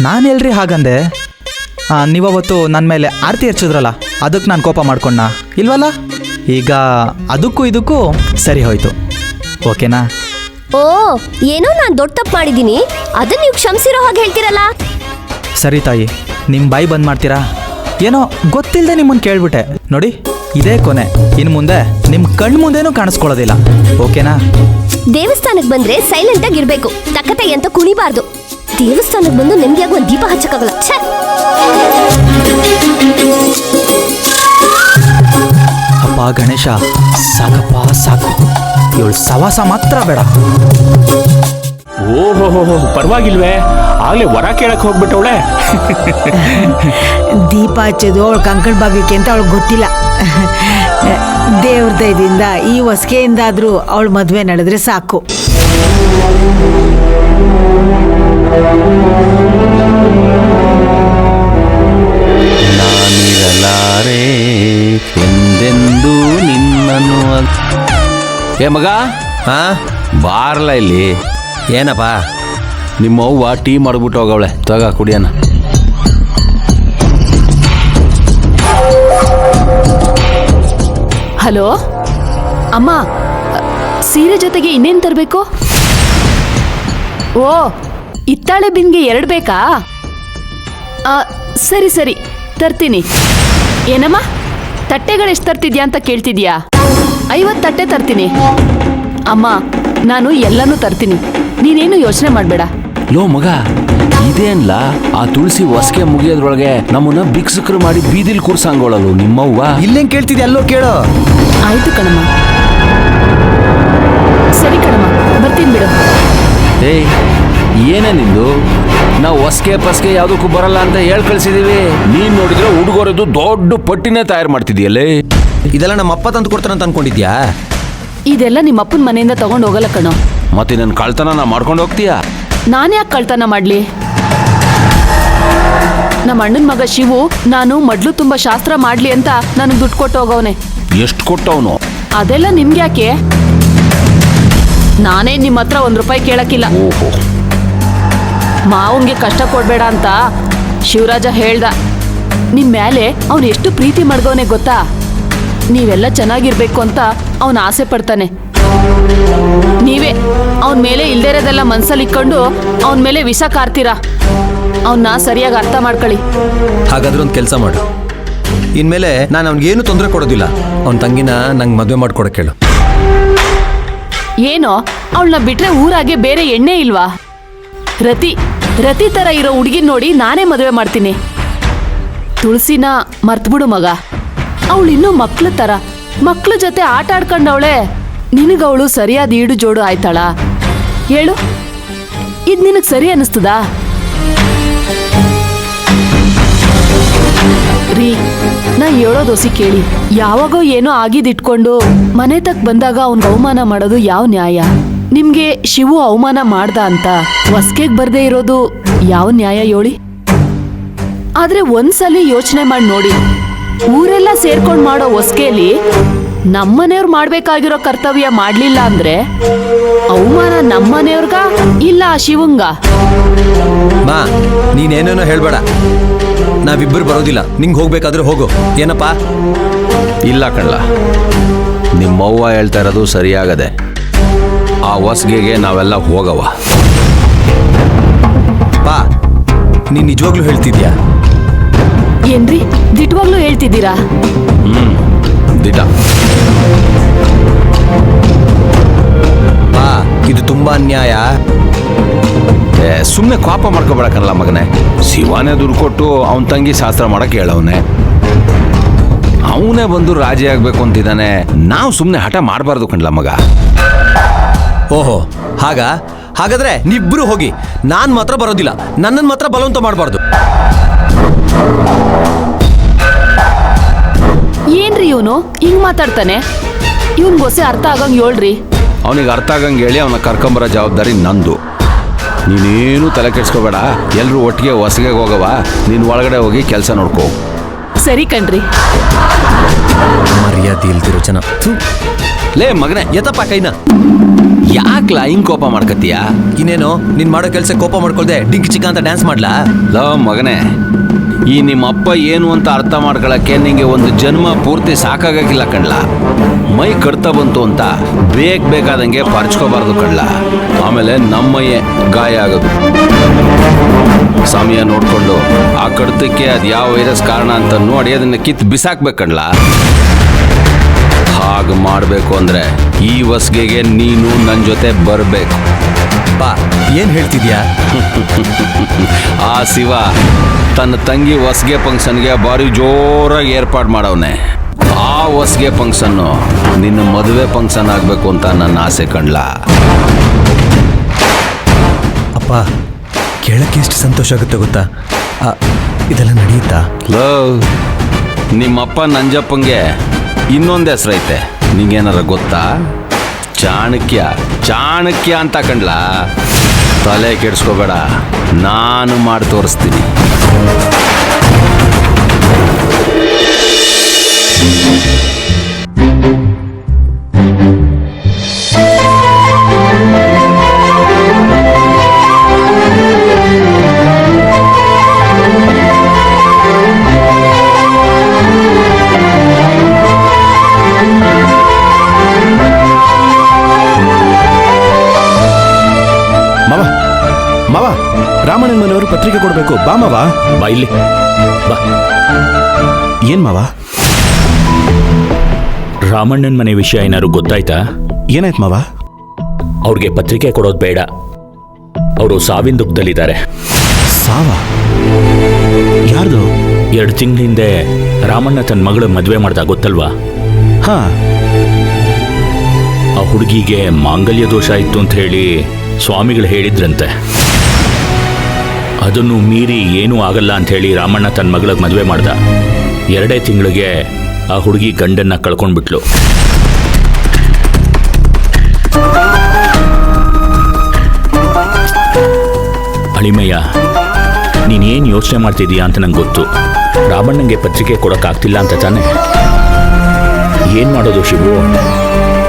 ನಾನು ಎಲ್ರಿ ಹಾಗಂದೆ? ನೀವವತ್ತು ನನ್ನ ಮೇಲೆ ಆರತಿ ಹಚ್ಚಿದ್ರಲ್ಲ, ಅದಕ್ಕೆ ನಾನು ಕೋಪ ಮಾಡ್ಕೊಂಡ ಇಲ್ವಲ್ಲ? ಈಗ ಅದಕ್ಕೂ ಇದಕ್ಕೂ ಸರಿ ಹೋಯ್ತು, ಓಕೆನಾ? ಓ, ಏನೋ ನಾನ್ ದೊಡ್ಡ ತಪ್ಪು ಮಾಡಿದೀನಿ, ಅದನ್ನ ನೀವು ಕ್ಷಮಿಸಿರೋ ಹಾಗೆ ಹೇಳ್ತೀರಲ್ಲ. ಸರಿ ತಾಯಿ, ನಿಮ್ಮ ಬಾಯಿ ಬಂದ್ ಮಾಡ್ತೀರಾ? ಏನೋ ಗೊತ್ತಿಲ್ಲದೆ ನಿಮ್ಮನ್ನು ಕೇಳ್ಬಿಟ್ಟೆ. ನೋಡಿ, ಇದೇ ಕೊನೆ. ಇನ್ನು ಮುಂದೆ ನಿಮ್ಮ ಕಣ್ಣು ಮುಂದೇನೂ ಕಾಣಿಸ್ಕೊಳ್ಳೋದಿಲ್ಲ, ಓಕೆನಾ? ದೇವಸ್ಥಾನಕ್ಕೆ ಬಂದ್ರೆ ಸೈಲೆಂಟ್ ಆಗಿ ಇರ್ಬೇಕು, ತಕ್ಕತಾಯಿ ಅಂತ ಕುಣಿಬಾರ್ದು. ದೇವಸ್ಥಾನಕ್ಕೆ ಬಂದು ನೆಮ್ಮದಿಯಾಗಿ ಒಂದು ದೀಪ ಹಚ್ಚಕ್ಕಾಗಲ್ಲ. ಛೆ! ಅಪ್ಪ ಗಣೇಶ, ಸಾಕಪ್ಪ ಸಾಕು. ಇವಳು ಸವಾಸ ಮಾತ್ರ ಬೇಡ. ಓಹೋ, ಪರವಾಗಿಲ್ವೇ? ಆಗ್ಲೇ ವರ ಕೇಳಕ್ ಹೋಗ್ಬಿಟ್ಟವಳೆ. ದೀಪ ಹಚ್ಚೋದು ಅವಳು ಕಂಕಣ ಭಾಗ್ಯಕ್ಕೆ ಅಂತ ಅವಳಿಗೆ ಗೊತ್ತಿಲ್ಲ. ದೇವ್ರ ದಯದಿಂದ ಈ ಹೊಸ್ಕೆಯಿಂದಾದ್ರೂ ಅವಳ ಮದುವೆ ನಡೆದ್ರೆ ಸಾಕು. ನಾನಿರಲಾರೆ ಎಂದೆಂದೂ ನಿನ್ನನ್ನು. ಏ ಮಗ, ಬಾರ್ಲ ಇಲ್ಲಿ. ಏನಪ್ಪ? ನಿಮ್ಮ ಅವ್ವ ಟೀ ಮಾಡ್ಬಿಟ್ಟು ಹೋಗವಳೆ, ತಗ ಕುಡಿಯೋಣ. ಹಲೋ ಅಮ್ಮ, ಸೀರೆ ಜೊತೆಗೆ ಇನ್ನೇನು ತರಬೇಕು? ಓ, ಹಿತ್ತಾಳೆ ಬಿನ್ಗೆ 2 ಬೇಕಾ? ಸರಿ ಸರಿ, ತರ್ತೀನಿ. ಏನಮ್ಮ, ತಟ್ಟೆಗಳು ಎಷ್ಟು ತರ್ತಿದ್ಯಾ ಅಂತ ಕೇಳ್ತಿದ್ಯಾ? 50 ತಟ್ಟೆ ತರ್ತೀನಿ ಅಮ್ಮ. ನಾನು ಎಲ್ಲನೂ ತರ್ತೀನಿ, ನೀನೇನು ಯೋಚನೆ ಮಾಡಬೇಡ. ಲೋ ಮಗ, ಇದೇನ್ಲ ಆ ತುಳಸಿ ಹೊಸ್ಕೆ ಮುಗಿಯೋದ್ರೊಳಗೆ ನಮ್ಮನ್ನ ಭಿಕ್ಷುಕರು ಮಾಡಿ ಬೀದಿಲ್ ಕೂರ್ಸಂಗೋಳಲು ನಿಮ್ಮವ್ವ. ಇಲ್ಲೇನ್ ಕೇಳ್ತಿದ್ದೆ, ಎಲ್ಲೋ ಕೇಳೋ. ಆಯ್ತು ಕಣಮ್ಮ, ಸರಿ ಕಣಮ್ಮ, ಬರ್ತೀನಿ ಬಿಡು. ಏಯ್, ಏನೇ ನಿಂದು? ನಾವು ಹೊಸ್ಕೆ ಪಸ್ಕೆ ಯಾವುದಕ್ಕೂ ಬರಲ್ಲ ಅಂತ ಹೇಳಿ ಕಳ್ಸಿದೀವಿ. ನೀನ್ ನೋಡಿದ್ರೆ ಹುಡುಗರದು ದೊಡ್ಡ ಪಟ್ಟಿನೇ ತಯಾರು ಮಾಡ್ತಿದ್ಯಲ್ಲೇ. ಇದೆಲ್ಲ ನಮ್ಮ ಅಪ್ಪ ತಂದು ಕೊಡ್ತಾರಂತ ಅನ್ಕೊಂಡಿದ್ಯಾ? ಇದೆಲ್ಲ ನಿಮ್ಮ ಅಪ್ಪನ ಮನೆಯಿಂದ ತಗೊಂಡು ಹೋಗಲ್ಲ ಕಣೋ. ಮತ್ತೆ ನನ್ನ ಕಳ್ತನ ನಾ ಮಾಡ್ಕೊಂಡು ಹೋಗ್ತೀಯಾ? ನಾನು ಯಾಕೆ ಕಳ್ತನ ಮಾಡ್ಲಿ? ನಮ್ಮ ಅಣ್ಣನ ಮಗ ಶಿವು ನಾನು ಮಡ್ಲು ತುಂಬಾ ಶಾಸ್ತ್ರ ಮಾಡ್ಲಿ ಅಂತ ನನಗೆ ದುಡ್ಡು ಕೊಟ್ಟು ಹೋಗವನೆ. ಎಷ್ಟು ಕೊಟ್ಟವನು? ಅದೆಲ್ಲ ನಿಮ್ಗೆ ಯಾಕೆ? ನಾನೇ ನಿಮ್ಮ ಹತ್ರ 1 ರೂಪಾಯಿ ಕೇಳಕ್ಕಿಲ್ಲ. ಮಾವನ್ಗೆ ಕಷ್ಟ ಕೊಡ್ಬೇಡ ಅಂತ ಶಿವರಾಜ ಹೇಳ್ದ. ನಿಮ್ ಮೇಲೆ ಅವನು ಎಷ್ಟು ಪ್ರೀತಿ ಮಾಡ್ಗವನೆ ಗೊತ್ತಾ? ನೀವೆಲ್ಲ ಚೆನ್ನಾಗಿರ್ಬೇಕು ಅಂತ ಅವನು ಆಸೆ ಪಡ್ತಾನೆ. ನೀವೇ ಅವನ ಮೇಲೆ ಇಲ್ದೇರೋದೆಲ್ಲ ಮನ್ಸಲ್ಲಿ ಇಟ್ಕೊಂಡು ಅವನ ಮೇಲೆ ವಿಷ ಕಾರ್ತೀರಾ. ಅವನ್ನ ಸರಿಯಾಗಿ ಅರ್ಥ ಮಾಡ್ಕೊಳ್ಳಿ. ಹಾಗಾದ್ರೆ ಒಂದು ಕೆಲಸ ಮಾಡು, ಇನ್ಮೇಲೆ ನಾನು ಅವ್ನಿಗೇನು ತೊಂದರೆ ಕೊಡೋದಿಲ್ಲ. ಅವನ ತಂಗಿನ ನಂಗೆ ಮದುವೆ ಮಾಡ್ಕೊಡಕ್ಕೆ ಹೇಳು. ಏನೋ ಅವಳನ್ನ ಬಿಟ್ರೆ ಊರಾಗೆ ಬೇರೆ ಎಣ್ಣೆ ಇಲ್ವಾ? ರತಿ ತರ ಇರೋ ಹುಡುಗಿನ ನೋಡಿ ನಾನೇ ಮದುವೆ ಮಾಡ್ತೀನಿ. ತುಳಸಿನ ಮರ್ತ್ಬಿಡು ಮಗ, ಅವಳು ಇನ್ನೂ ಮಕ್ಳ ತರ ಮಕ್ಳ ಜೊತೆ ಆಟ ಆಡ್ಕೊಂಡವಳೆ. ನಿನಗವಳು ಸರಿಯಾದ ಈಡು ಜೋಡು ಆಯ್ತಾಳ? ಹೇಳು, ಇದ್ ನಿನಗ್ ಸರಿ ಅನಿಸ್ತದಾ? ರೀ, ನಾ ಹೇಳೋದೋಸಿ ಕೇಳಿ. ಯಾವಾಗೋ ಏನೋ ಆಗಿದ್ದಿಟ್ಕೊಂಡು ಮನೆ ತಕ್ ಬಂದಾಗ ಅವ್ನ್ಗೆ ಅವಮಾನ ಮಾಡೋದು ಯಾವ ನ್ಯಾಯ? ನಿಮ್ಗೆ ಶಿವು ಅವಮಾನ ಮಾಡ್ದ ಅಂತ ಹೊಸ್ಕೆಗ್ ಬರ್ದೇ ಇರೋದು ಯಾವ ನ್ಯಾಯ ಹೇಳಿ? ಆದ್ರೆ ಒಂದ್ಸಲಿ ಯೋಚನೆ ಮಾಡಿ ನೋಡಿ, ಊರೆಲ್ಲ ಸೇರ್ಕೊಂಡ್ ಮಾಡೋ ಹೊಸ್ಕೆಯಲ್ಲಿ ನಮ್ಮನೆಯವ್ರು ಮಾಡ್ಬೇಕಾಗಿರೋ ಕರ್ತವ್ಯ ಮಾಡ್ಲಿಲ್ಲ ಅಂದ್ರೆ ಅವಮಾನ ನಮ್ಮನೆಯವ್ರಗ ಇಲ್ಲ ಆ ಶಿವಂಗ? ಮಾ ನೀನೇನೇನೋ ಹೇಳ್ಬೇಡ, ನಾವಿಬ್ಬರು ಬರೋದಿಲ್ಲ. ನಿಂಗೆ ಹೋಗ್ಬೇಕಾದ್ರೆ ಹೋಗು. ಏನಪ್ಪ? ಇಲ್ಲ ಕಳ್ಳ, ನಿಮ್ಮವ್ವ ಹೇಳ್ತಾ ಇರೋದು ಸರಿಯಾಗದೆ. ಆ ಹೊಸ್ಗೆಗೆ ನಾವೆಲ್ಲ ಹೋಗವ. ಬಾ, ನೀನ್ ನಿಜವಾಗ್ಲೂ ಹೇಳ್ತಿದ್ಯಾ? ಏನ್ರಿ ದಿಟ್ವಾಗ್ಲೂ ಹೇಳ್ತಿದ್ದೀರಾ? ದಿಟ. ಬಾ, ಇದು ತುಂಬಾ ಅನ್ಯಾಯ. ಸುಮ್ಮನೆ ಕೋಪ ಮಾಡ್ಕೋಬೇಡಕ್ಕಲ್ಲ ಮಗನೇ. ಶಿವಾನೇ ದುಡ್ಡು ಕೊಟ್ಟು ಅವನ ತಂಗಿ ಶಾಸ್ತ್ರ ಮಾಡಕ್ಕೆ ಹೇಳವನೆ. ಅವನೇ ಬಂದು ರಾಜಿ ಆಗ್ಬೇಕು ಅಂತಿದ್ದಾನೆ. ನಾವು ಸುಮ್ಮನೆ ಹಠ ಮಾಡಬಾರ್ದು ಕಣ್ಲ ಮಗ. ಓಹೋ, ಹಾಗಾದ್ರೆ ನೀವಿಬ್ರು ಹೋಗಿ. ನಾನ್ ಮಾತ್ರ ಬರೋದಿಲ್ಲ. ನನ್ನನ್ನು ಮಾತ್ರ ಬಲವಂತ ಮಾಡಬಾರ್ದು. ಏನ್ರಿ ಇವನು ಹಿಂಗ್ ಮಾತಾಡ್ತಾನೆ? ಇವನ್ ಗೊಸೆ ಅರ್ಥ ಆಗಂಗ್ ಹೇಳ್ರಿ. ಅವನಿಗೆ ಅರ್ಥ ಆಗಂಗೆ ಹೇಳಿ ಅವನ ಕರ್ಕೊಂಬರೋ ಜವಾಬ್ದಾರಿ ನಂದು. ನೀನೇನು ತಲೆ ಕೆಡ್ಸ್ಕೋಬೇಡ. ಎಲ್ಲರೂ ಒಟ್ಟಿಗೆ ಹೊಸಗೆ ಹೋಗವ. ನೀನು ಒಳಗಡೆ ಹೋಗಿ ಕೆಲಸ ನೋಡ್ಕೋ. ಸರಿ ಕಣ್ರಿ. ಮರ್ಯಾದೆ ಇಲ್ದಿರೋ ಜನ. ಲೇ ಮಗನೇ, ಎತ್ತಪ್ಪ ಕೈನ. ಯಾಕ್ಲಾ ಹಿಂಗ್ ಕೋಪ ಮಾಡ್ಕತ್ತೀಯ? ಇನ್ನೇನು ನೀನ್ ಮಾಡೋ ಕೆಲಸ ಕೋಪ ಮಾಡ್ಕೊಳ್ದೆ ಡಿಂಕ್ ಚಿಕ್ಕ ಅಂತ ಡ್ಯಾನ್ಸ್ ಮಾಡ್ಲಾ? ಲೋ ಮಗನೇ, ಈ ನಿಮ್ಮಪ್ಪ ಏನು ಅಂತ ಅರ್ಥ ಮಾಡ್ಕೊಳಕ್ಕೆ ನಿಂಗೆ ಒಂದು ಜನ್ಮ ಪೂರ್ತಿ ಸಾಕಾಗಿಲ್ಲ ಕಣ್ಲ. ಮೈ ಕಡ್ತ ಬಂತು ಅಂತ ಬೇಕಾದಂಗೆ ಪರ್ಚ್ಕೋಬಾರ್ದು ಕಣ್ಲ. ಆಮೇಲೆ ನಮ್ಮಯ್ಯೇ ಗಾಯ ಆಗೋದು. ಸಮಯ ನೋಡ್ಕೊಂಡು ಆ ಕಡ್ತಕ್ಕೆ ಅದು ಯಾವ ವೈರಸ್ ಕಾರಣ ಅಂತ ನೋಡಿ ಅದನ್ನ ಕಿತ್ತು ಬಿಸಾಕ್ಬೇಕು ಕಣ್ಲ. ಹಾಗೆ ಮಾಡಬೇಕು ಅಂದ್ರೆ ಈ ಹೊಸ್ಗೆಗೆ ನೀನು ನನ್ನ ಜೊತೆ ಬರಬೇಕು. ಬಾ, ಏನ್ ಹೇಳ್ತಿದ್ಯಾ? ಆ ಶಿವ ತನ್ನ ತಂಗಿ ಹೊಸ್ಗೆ ಫಂಕ್ಷನ್ಗೆ ಭಾರಿ ಜೋರಾಗಿ ಏರ್ಪಾಡು ಮಾಡವನೆ. ಆ ಹೊಸ್ಗೆ ಫಂಕ್ಷನ್ನು ನಿನ್ನ ಮದುವೆ ಫಂಕ್ಷನ್ ಆಗಬೇಕು ಅಂತ ನನ್ನ ಆಸೆ ಕಣ್ಲ. ಅಪ್ಪ, ಕೇಳಕ್ಕೆ ಎಷ್ಟು ಸಂತೋಷ ಆಗುತ್ತೆ ಗೊತ್ತಾ? ಇದೆಲ್ಲ ನಡೆಯುತ್ತಾ? ಲೋ, ನಿಮ್ಮಪ್ಪ ನಂಜಪ್ಪಂಗೆ ಇನ್ನೊಂದು ಹೆಸರೈತೆ, ನಿಂಗೇನಾರ ಗೊತ್ತಾ? ಚಾಣಕ್ಯ ಅಂತ ಕಣ್ಲ. ತಲೆ ಕೆಡಿಸ್ಕೋಬೇಡ, ನಾನು ಮಾಡಿ ತೋರಿಸ್ತೀನಿ. ಮಾವ, ರಾಮಣ್ಣನ ಮನೆಯವರು ಪತ್ರಿಕೆ ಕೊಡಬೇಕು. ಬಾ ಮಾವ. ಬಾ ಇಲ್ಲಿ ಬಾ. ಏನ್ ಮಾವ? ರಾಮಣ್ಣನ ಮನೆ ವಿಷಯ ಏನಾದ್ರು ಗೊತ್ತಾಯ್ತಾ? ಏನಾಯ್ತು ಮಾವ? ಅವ್ರಿಗೆ ಪತ್ರಿಕೆ ಕೊಡೋದು ಬೇಡ. ಅವರು ಸಾವಿನ ದುಃಖದಲ್ಲಿದ್ದಾರೆ. ಸಾವ? ಯಾರ್ದು? 2 ತಿಂಗಳ ಹಿಂದೆ ರಾಮಣ್ಣ ತನ್ನ ಮಗಳ ಮದುವೆ ಮಾಡ್ದ, ಗೊತ್ತಲ್ವಾ? ಹಾ. ಆ ಹುಡುಗಿಗೆ ಮಾಂಗಲ್ಯ ದೋಷ ಇತ್ತು ಅಂತ ಹೇಳಿ ಸ್ವಾಮಿಗಳು ಹೇಳಿದ್ರಂತೆ. ಅದನ್ನು ಮೀರಿ ಏನೂ ಆಗಲ್ಲ ಅಂತ ಹೇಳಿ ರಾಮಣ್ಣ ತನ್ನ ಮಗಳಿಗೆ ಮದುವೆ ಮಾಡ್ದ. 2 ತಿಂಗಳಿಗೆ ಆ ಹುಡುಗಿ ಗಂಡನ್ನ ಕಳ್ಕೊಂಡ್ಬಿಟ್ಲು. ಅಳಿಮಯ್ಯ, ನೀನೇನು ಯೋಚನೆ ಮಾಡ್ತಿದೀಯಾ ಅಂತ ನಂಗೆ ಗೊತ್ತು. ರಾಮಣ್ಣಂಗೆ ಪತ್ರಿಕೆ ಕೊಡೋಕ್ಕಾಗ್ತಿಲ್ಲ ಅಂತ ತಾನೆ? ಏನು ಮಾಡೋದು ಶಿವು?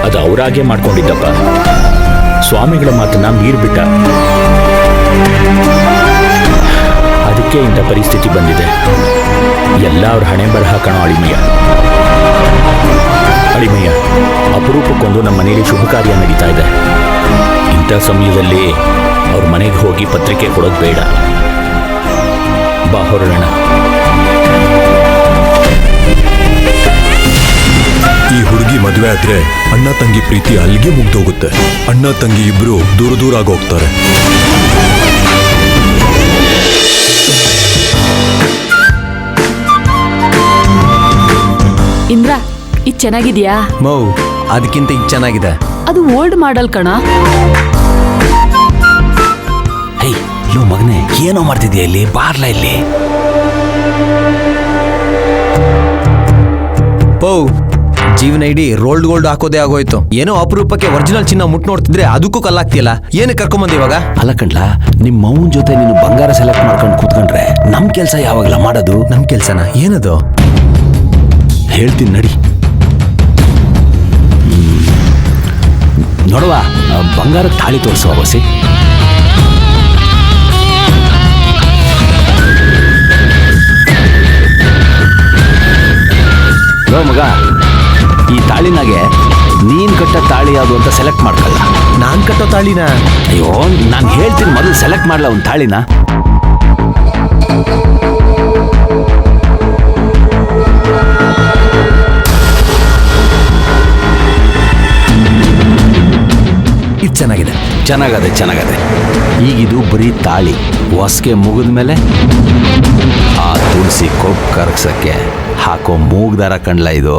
ಅದು ಅವರಾಗೆ ಮಾಡ್ಕೊಂಡಿದ್ದಪ್ಪ. ಸ್ವಾಮಿಗಳ ಮಾತನ್ನ ಮೀರ್ಬಿಟ್ಟ. ಅದಕ್ಕೆ ಇಂಥ ಪರಿಸ್ಥಿತಿ ಬಂದಿದೆ. ಎಲ್ಲ ಅವ್ರ ಹಣೆ ಬರಹ ಕಣೋ ಅಳಿಮಯ್ಯ. ಅಪರೂಪಕ್ಕೊಂದು ನಮ್ಮ ಮನೆಯಲ್ಲಿ ಶುಭ ಕಾರ್ಯ ನಡೀತಾ ಇದೆ. ಇಂಥ ಸಮಯದಲ್ಲಿ ಅವ್ರ ಮನೆಗೆ ಹೋಗಿ ಪತ್ರಿಕೆ ಕೊಡೋದು ಬೇಡ. ಬಾ ಹೊರಡೋಣ. ಈ ಹುಡುಗಿ ಮದುವೆ ಆದ್ರೆ ಅಣ್ಣ ತಂಗಿ ಪ್ರೀತಿ ಅಲ್ಲಿಗೆ ಮುಗ್ದೋಗುತ್ತೆ. ಅಣ್ಣ ತಂಗಿ ಇಬ್ರು ದೂರ ಆಗೋಗ್ತಾರೆ. ಇಂದ್ರ, ಇದು ಚೆನ್ನಾಗಿದ್ಯಾ? ಮೌ, ಅದಕ್ಕಿಂತ ಈಗ ಚೆನ್ನಾಗಿದೆ. ಅದು ಓಲ್ಡ್ ಮಾಡಲ್ ಕಣ. ಹೇ ಲೋ ಮಗನೇ, ಏನೋ ಮಾಡ್ತಿದ್ಯಾ ಇಲ್ಲಿ? ಬಾರ್ಲ ಇಲ್ಲಿ. ಪೌ, ಜೀವನ ಇಡೀ ರೋಲ್ಡ್ ಗೋಲ್ಡ್ ಹಾಕೋದೇ ಆಗೋಯ್ತು. ಏನೋ ಅಪರೂಪಕ್ಕೆ ಒರಿಜಿನಲ್ ಚಿನ್ನ ಮುಟ್ ನೋಡ್ತಿದ್ರೆ ಅದಕ್ಕೂ ಕಲ್ಲಾಗ್ತಿಯಲ್ಲ. ಏನಕ್ಕೆ ಕರ್ಕೊಂಬಂದಿ ಇವಾಗ? ಅಲ್ಲ ಕಣ್ಲ, ನಿಮ್ಮ ಮೌನ್ ಜೊತೆ ನೀನು ಬಂಗಾರ ಸೆಲೆಕ್ಟ್ ಮಾಡ್ಕೊಂಡು ಕೂತ್ಕೊಂಡ್ರೆ ನಮ್ ಕೆಲಸ ಯಾವಾಗಲ ಮಾಡೋದು? ನಮ್ ಕೆಲ್ಸನ ಏನದು? ಹೇಳ್ತೀನಿ ನಡಿ. ನೋಡುವ ಬಂಗಾರ ತಾಳಿ ತೋರಿಸುವ ಬಸಿ. ಯೋ ಮಗ, ಈ ತಾಳಿನಾಗೆ ನೀನ್ ಕಟ್ಟೋ ತಾಳಿ ಯಾವುದು ಅಂತ ಸೆಲೆಕ್ಟ್ ಮಾಡ್ಕಲ್ಲ. ನಾನ್ ಕಟ್ಟೋ ತಾಳಿನ? ಅಯ್ಯೋ, ನಾನು ಹೇಳ್ತೀನಿ, ಮೊದಲು ಸೆಲೆಕ್ಟ್ ಮಾಡಲ ಒಂದು ತಾಳಿನ. ಇದು ಚೆನ್ನಾಗಿದೆ. ಚೆನ್ನಾಗದೆ. ಈಗಿದು ಬರೀ ತಾಳಿ. ಹೊಸ್ಗೆ ಮುಗಿದ ಮೇಲೆ ಆ ತುಳಸಿ ಕೊಬ್ಬು ಕರಗ್ಸಕ್ಕೆ ಹಾಕೋ ಮೂಗ್ದಾರ ಕಂಡ್ಲ ಇದು.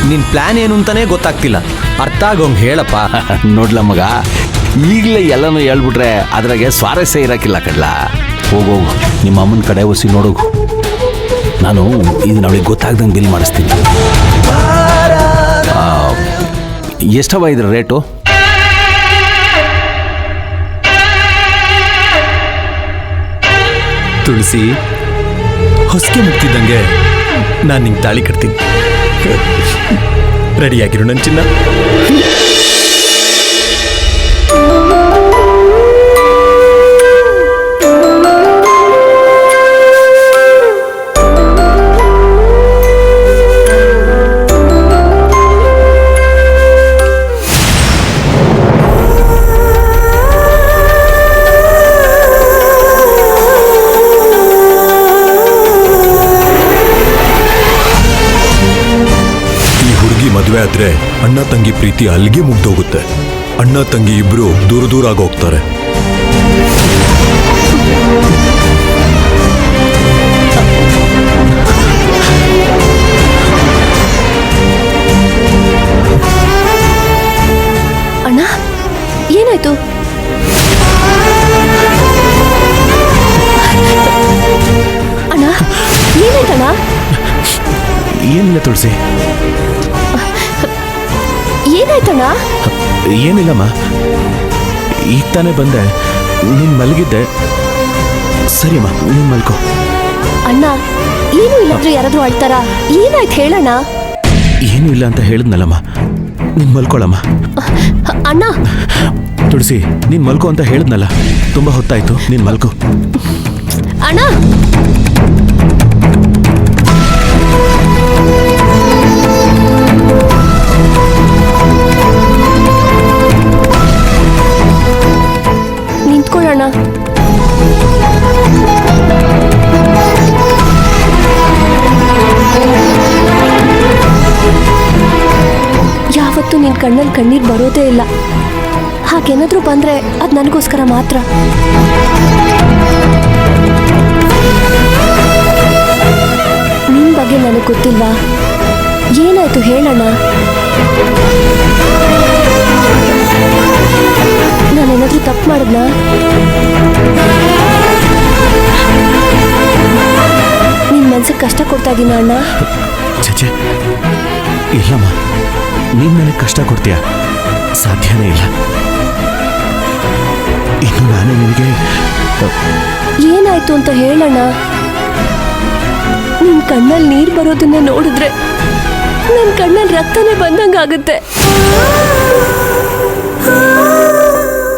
ನಿನ್ ಪ್ಲಾನ್ ಏನು ಅಂತಾನೆ ಗೊತ್ತಾಗ್ತಿಲ್ಲ. ಅರ್ಥ ಆಗೋಂಗ್ ಹೇಳಪ್ಪ. ನೋಡ್ಲ ಮಗ, ಈಗಲೇ ಎಲ್ಲನೂ ಹೇಳ್ಬಿಟ್ರೆ ಅದ್ರಾಗೆ ಸ್ವಾರಸ್ಯ ಇರಕ್ಕಿಲ್ಲ ಕಡ್ಲ. ಹೋಗೋಗು, ನಿಮ್ಮ ಅಮ್ಮನ ಕಡೆ ಒಸಿ ನೋಡೋಗು. ನಾನು ಇದನ್ನ ಅವಳಿಗೆ ಗೊತ್ತಾಗ್ದಂಗೆ ಬಿಲ್ ಮಾಡಿಸ್ತೀನಿ. ಎಷ್ಟವ ಇದ್ರ ರೇಟು? ತುಳಸಿ, ಹೊಸ್ಕೆ ಮುಗ್ತಿದ್ದಂಗೆ ನಾನು ನಿಂಗೆ ತಾಳಿ ಕಟ್ತೀನಿ. ರೆಡಿಯಾಗಿರು ನನ್ನ ಚಿನ್ನ. ಮದುವೆ ಆದ್ರೆ ಅಣ್ಣ ತಂಗಿ ಪ್ರೀತಿ ಅಲ್ಲಿಗೆ ಮುಗ್ದೋಗುತ್ತೆ. ಅಣ್ಣ ತಂಗಿ ಇಬ್ರು ದೂರ ಆಗೋಗ್ತಾರೆ. ಅಣ್ಣ, ಏನಾಯ್ತು? ಅಣ್ಣ, ಏನಾಯ್ತಣ್ಣ? ಏನಿಲ್ಲ ತುಳಸಿ. ಏನಾಯ್ತಣ್ಣ? ಏನಿಲ್ಲಮ್ಮ, ಈಗ ತಾನೇ ಬಂದೆ. ನೀನ್ ಮಲಗಿದ್ದೆ. ಸರಿಯಮ್ಮ, ನೀನ್ ಮಲ್ಕೋ. ಅಣ್ಣ, ಏನು ಇಲ್ಲಾದ್ರೂ ಯಾರಾದ್ರೂ ಅಳ್ತಾರ? ಏನಾಯ್ತು ಹೇಳಣ್ಣ. ಏನೂ ಇಲ್ಲ ಅಂತ ಹೇಳಿದ್ನಲ್ಲಮ್ಮ, ನೀನ್ ಮಲ್ಕೊಳ್ಳಮ್ಮ. ಅಣ್ಣ, ತುಳಸಿ, ನೀನ್ ಮಲ್ಕೋ ಅಂತ ಹೇಳಿದ್ನಲ್ಲ. ತುಂಬಾ ಹೊತ್ತಾಯ್ತು, ನೀನ್ ಮಲ್ಕೋ. ಅಣ್ಣ, ನಿಂತ್ಕೊಳ್ಳೋಣ. ಯಾವತ್ತೂ ನಿನ್ ಕಣ್ಣಲ್ಲಿ ಕಣ್ಣೀರ್ ಬರೋದೇ ಇಲ್ಲ. ಹಾಗೇನಾದ್ರೂ ಬಂದ್ರೆ ಅದ್ ನನಗೋಸ್ಕರ ಮಾತ್ರ. ನಿನ್ ಬಗ್ಗೆ ನನಗೆ ಗೊತ್ತಿಲ್ವಾ? ಏನಾಯ್ತು ಹೇಳಣ್ಣ. ನಾನೇನಾದ್ರೂ ತಪ್ಪು ಮಾಡಿದ್ನಾ? ನಿನ್ ಮನ್ಸಿಗೆ ಕಷ್ಟ ಕೊಡ್ತಾ ಇದೀನ ಅಣ್ಣ? ಚಚೆ, ಇಲ್ಲಮ್ಮ, ನೀನ್ ನನಗೆ ಕಷ್ಟ ಕೊಡ್ತೀಯ? ಸಾಧ್ಯನೇ ಇಲ್ಲ. ಇನ್ನು ನಾನೇ ನಿನಗೆ. ಏನಾಯ್ತು ಅಂತ ಹೇಳಣ್ಣ. ನಿನ್ ಕಣ್ಣಲ್ಲಿ ನೀರ್ ಬರೋದನ್ನ ನೋಡಿದ್ರೆ ನನ್ ಕಣ್ಣಲ್ಲಿ ರಕ್ತನೇ ಬಂದಂಗಾಗುತ್ತೆ.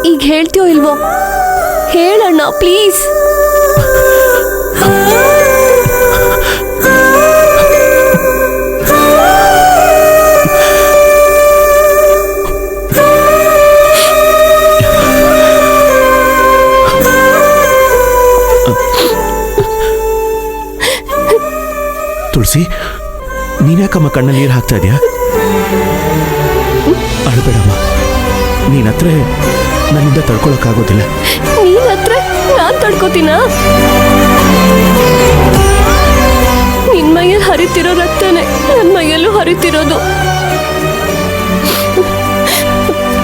ಈಗ ಹೇಳ್ತೀಯೋ ಇಲ್ವೋ? ಹೇಳಣ್ಣ ಪ್ಲೀಸ್. ತುಳಸಿ, ನೀನ್ಯಾಕಮ್ಮ ಕಣ್ಣ ನೀರು ಹಾಕ್ತಾ ಇದೆಯಾ? ಅಳಬೇಡಮ್ಮ. ನೀನ್ ಹತ್ರ ನನ್ನಿಂದ ತಡ್ಕೊಳಕ್ಕಾಗೋದಿಲ್ಲ. ನೀನ್ ಹತ್ರ ನಾನ್ ತಡ್ಕೋತೀನ? ನಿನ್ ಮೈಯಲ್ಲಿ ಹರಿತಿರೋ ರಕ್ತನೇ ನನ್ ಮೈಯಲ್ಲೂ ಹರಿತಿರೋದು.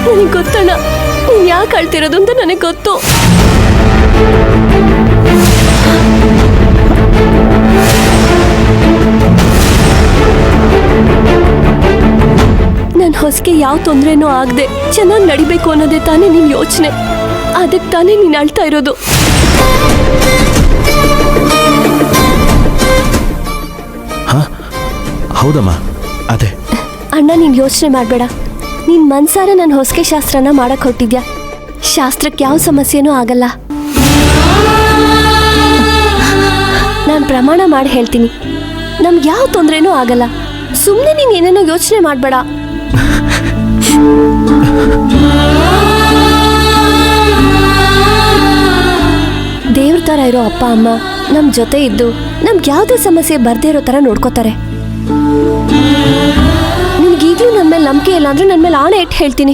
ನನಗೆ ಗೊತ್ತಣ್ಣ, ನೀನ್ ಯಾಕೆ ಅಳ್ತಿರೋದು ಅಂತ ನನಗೆ ಗೊತ್ತು. ನನ್ ಹೊಸಗೆ ಯಾವ ತೊಂದ್ರೆನೂ ಆಗದೆ ಚೆನ್ನಾಗಿ ನಡಿಬೇಕು ಅನ್ನೋದೇ ತಾನೇ ನಿನ್ ಯೋಚನೆ. ಅದಕ್ಕೆ ತಾನೇ ನೀನ್ ಅಳ್ತಾ ಇರೋದು. ಹಾ, ಹೌದಮ್ಮ, ಅದೇ. ಅಣ್ಣ, ನೀನ್ ಯೋಚನೆ ಮಾಡಬೇಡ. ನೀನ್ ಮನ್ಸಾರ ನನ್ನ ಹೊಸಕೆ ಶಾಸ್ತ್ರನ ಮಾಡಕ್ ಹೊಟ್ಟಿದ್ಯಾ. ಶಾಸ್ತ್ರಕ್ಕೆ ಯಾವ ಸಮಸ್ಯೆನೂ ಆಗಲ್ಲ. ನಾನು ಪ್ರಮಾಣ ಮಾಡಿ ಹೇಳ್ತೀನಿ, ನಮ್ಗೆ ಯಾವ ತೊಂದರೆನೂ ಆಗಲ್ಲ. ಸುಮ್ಮನೆ ನೀನ್ ಏನೇನೋ ಯೋಚನೆ ಮಾಡಬೇಡ. ದೇವ್ರ ಥರ ಇರೋ ಅಪ್ಪ ಅಮ್ಮ ನಮ್ಮ ಜೊತೆ ಇದ್ದು ನಮ್ಗೆ ಯಾವುದೇ ಸಮಸ್ಯೆ ಬರ್ದೇ ಇರೋ ಥರ ನೋಡ್ಕೋತಾರೆ. ನಿನ್ಗೀಗ್ಲೂ ನನ್ನ ಮೇಲೆ ನಂಬಿಕೆ ಇಲ್ಲ ಅಂದ್ರೆ ನನ್ನ ಮೇಲೆ ಆಣೆ ಇಟ್ಟು ಹೇಳ್ತೀನಿ.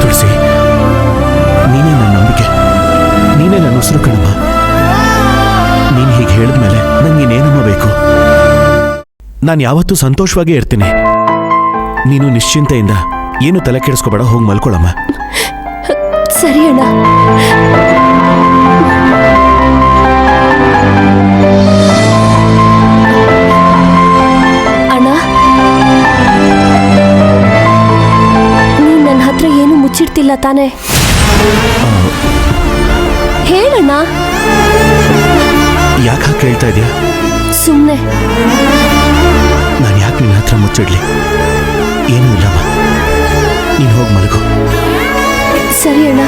ತುಳಸಿ, ನೀನೇ ನನ್ನ ನಂಬಿಕೆ, ನೀನೇ ನನ್ನ ಉಸಿರು ಕಣಮ್ಮ. ನೀನು ಹೀಗೆ ಹೇಳಿದ್ಮೇಲೆ ನಂಗಿನ್ನೇನಮ್ಮ ಬೇಕು? ನಾನು ಯಾವತ್ತೂ ಸಂತೋಷವಾಗೇ ಇರ್ತೀನಿ. ನೀನು ನಿಶ್ಚಿಂತೆಯಿಂದ ಏನು ತಲೆ ಕೆಡಿಸ್ಕೋಬೇಡ, ಹೋಗಿ ಮಲ್ಕೊಳ್ಳಮ್ಮ. ಸರಿ ಅಣ್ಣ. ಅಣ್ಣ, ನೀನ್ ನನ್ನ ಹತ್ರ ಏನು ಮುಚ್ಚಿಡ್ತಿಲ್ಲ ತಾನೆ? ಹೇಳಣ್ಣ. ಯಾಕೆ ಹಾಗೆ ಕೇಳ್ತಾ ಇದೆಯಾ? ಸುಮ್ಮನೆ. ನಾನು ಯಾಕೆ ನಿನ್ನ ಹತ್ರ ಮುಚ್ಚಿಡ್ಲಿ? ಏನೂ ಇಲ್ಲಮ್ಮ, ನೀನು ಹೋಗಿ ಮಲಗು. ಸರಿ ಅಣ್ಣ.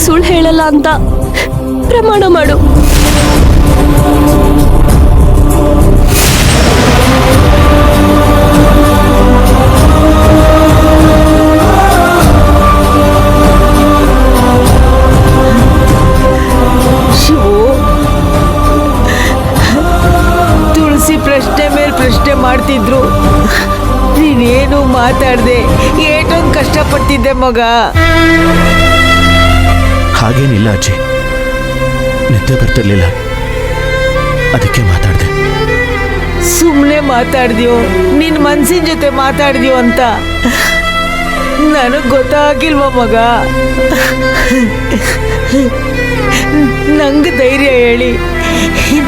ಸುಳ್ಳು ಹೇಳಲ್ಲ ಅಂತ ಪ್ರಮಾಣ ಮಾಡು. ಶಿವು, ತುಳಸಿ ಪ್ರಶ್ನೆ ಮೇಲೆ ಪ್ರಶ್ನೆ ಮಾಡ್ತಿದ್ರು, ನೀನೇನು ಮಾತಾಡ್ದೆ ಏಟೊಂದು ಕಷ್ಟಪಡ್ತಿದ್ದೆ ಮಗ. ಹಾಗೇನಿಲ್ಲ ಅಜ್ಜಿ, ನಿದ್ದೆ ಬರ್ತಿರ್ಲಿಲ್ಲ, ಅದಕ್ಕೆ ಮಾತಾಡಿದೆ. ಸುಮ್ಮನೆ ಮಾತಾಡ್ದ್ಯೋ, ನಿನ್ನ ಮನ್ಸಿನ ಜೊತೆ ಮಾತಾಡ್ದ್ಯೋ ಅಂತ ನನಗೆ ಗೊತ್ತಾಗಿಲ್ವ ಮಗ? ನಂಗೆ ಧೈರ್ಯ ಹೇಳಿ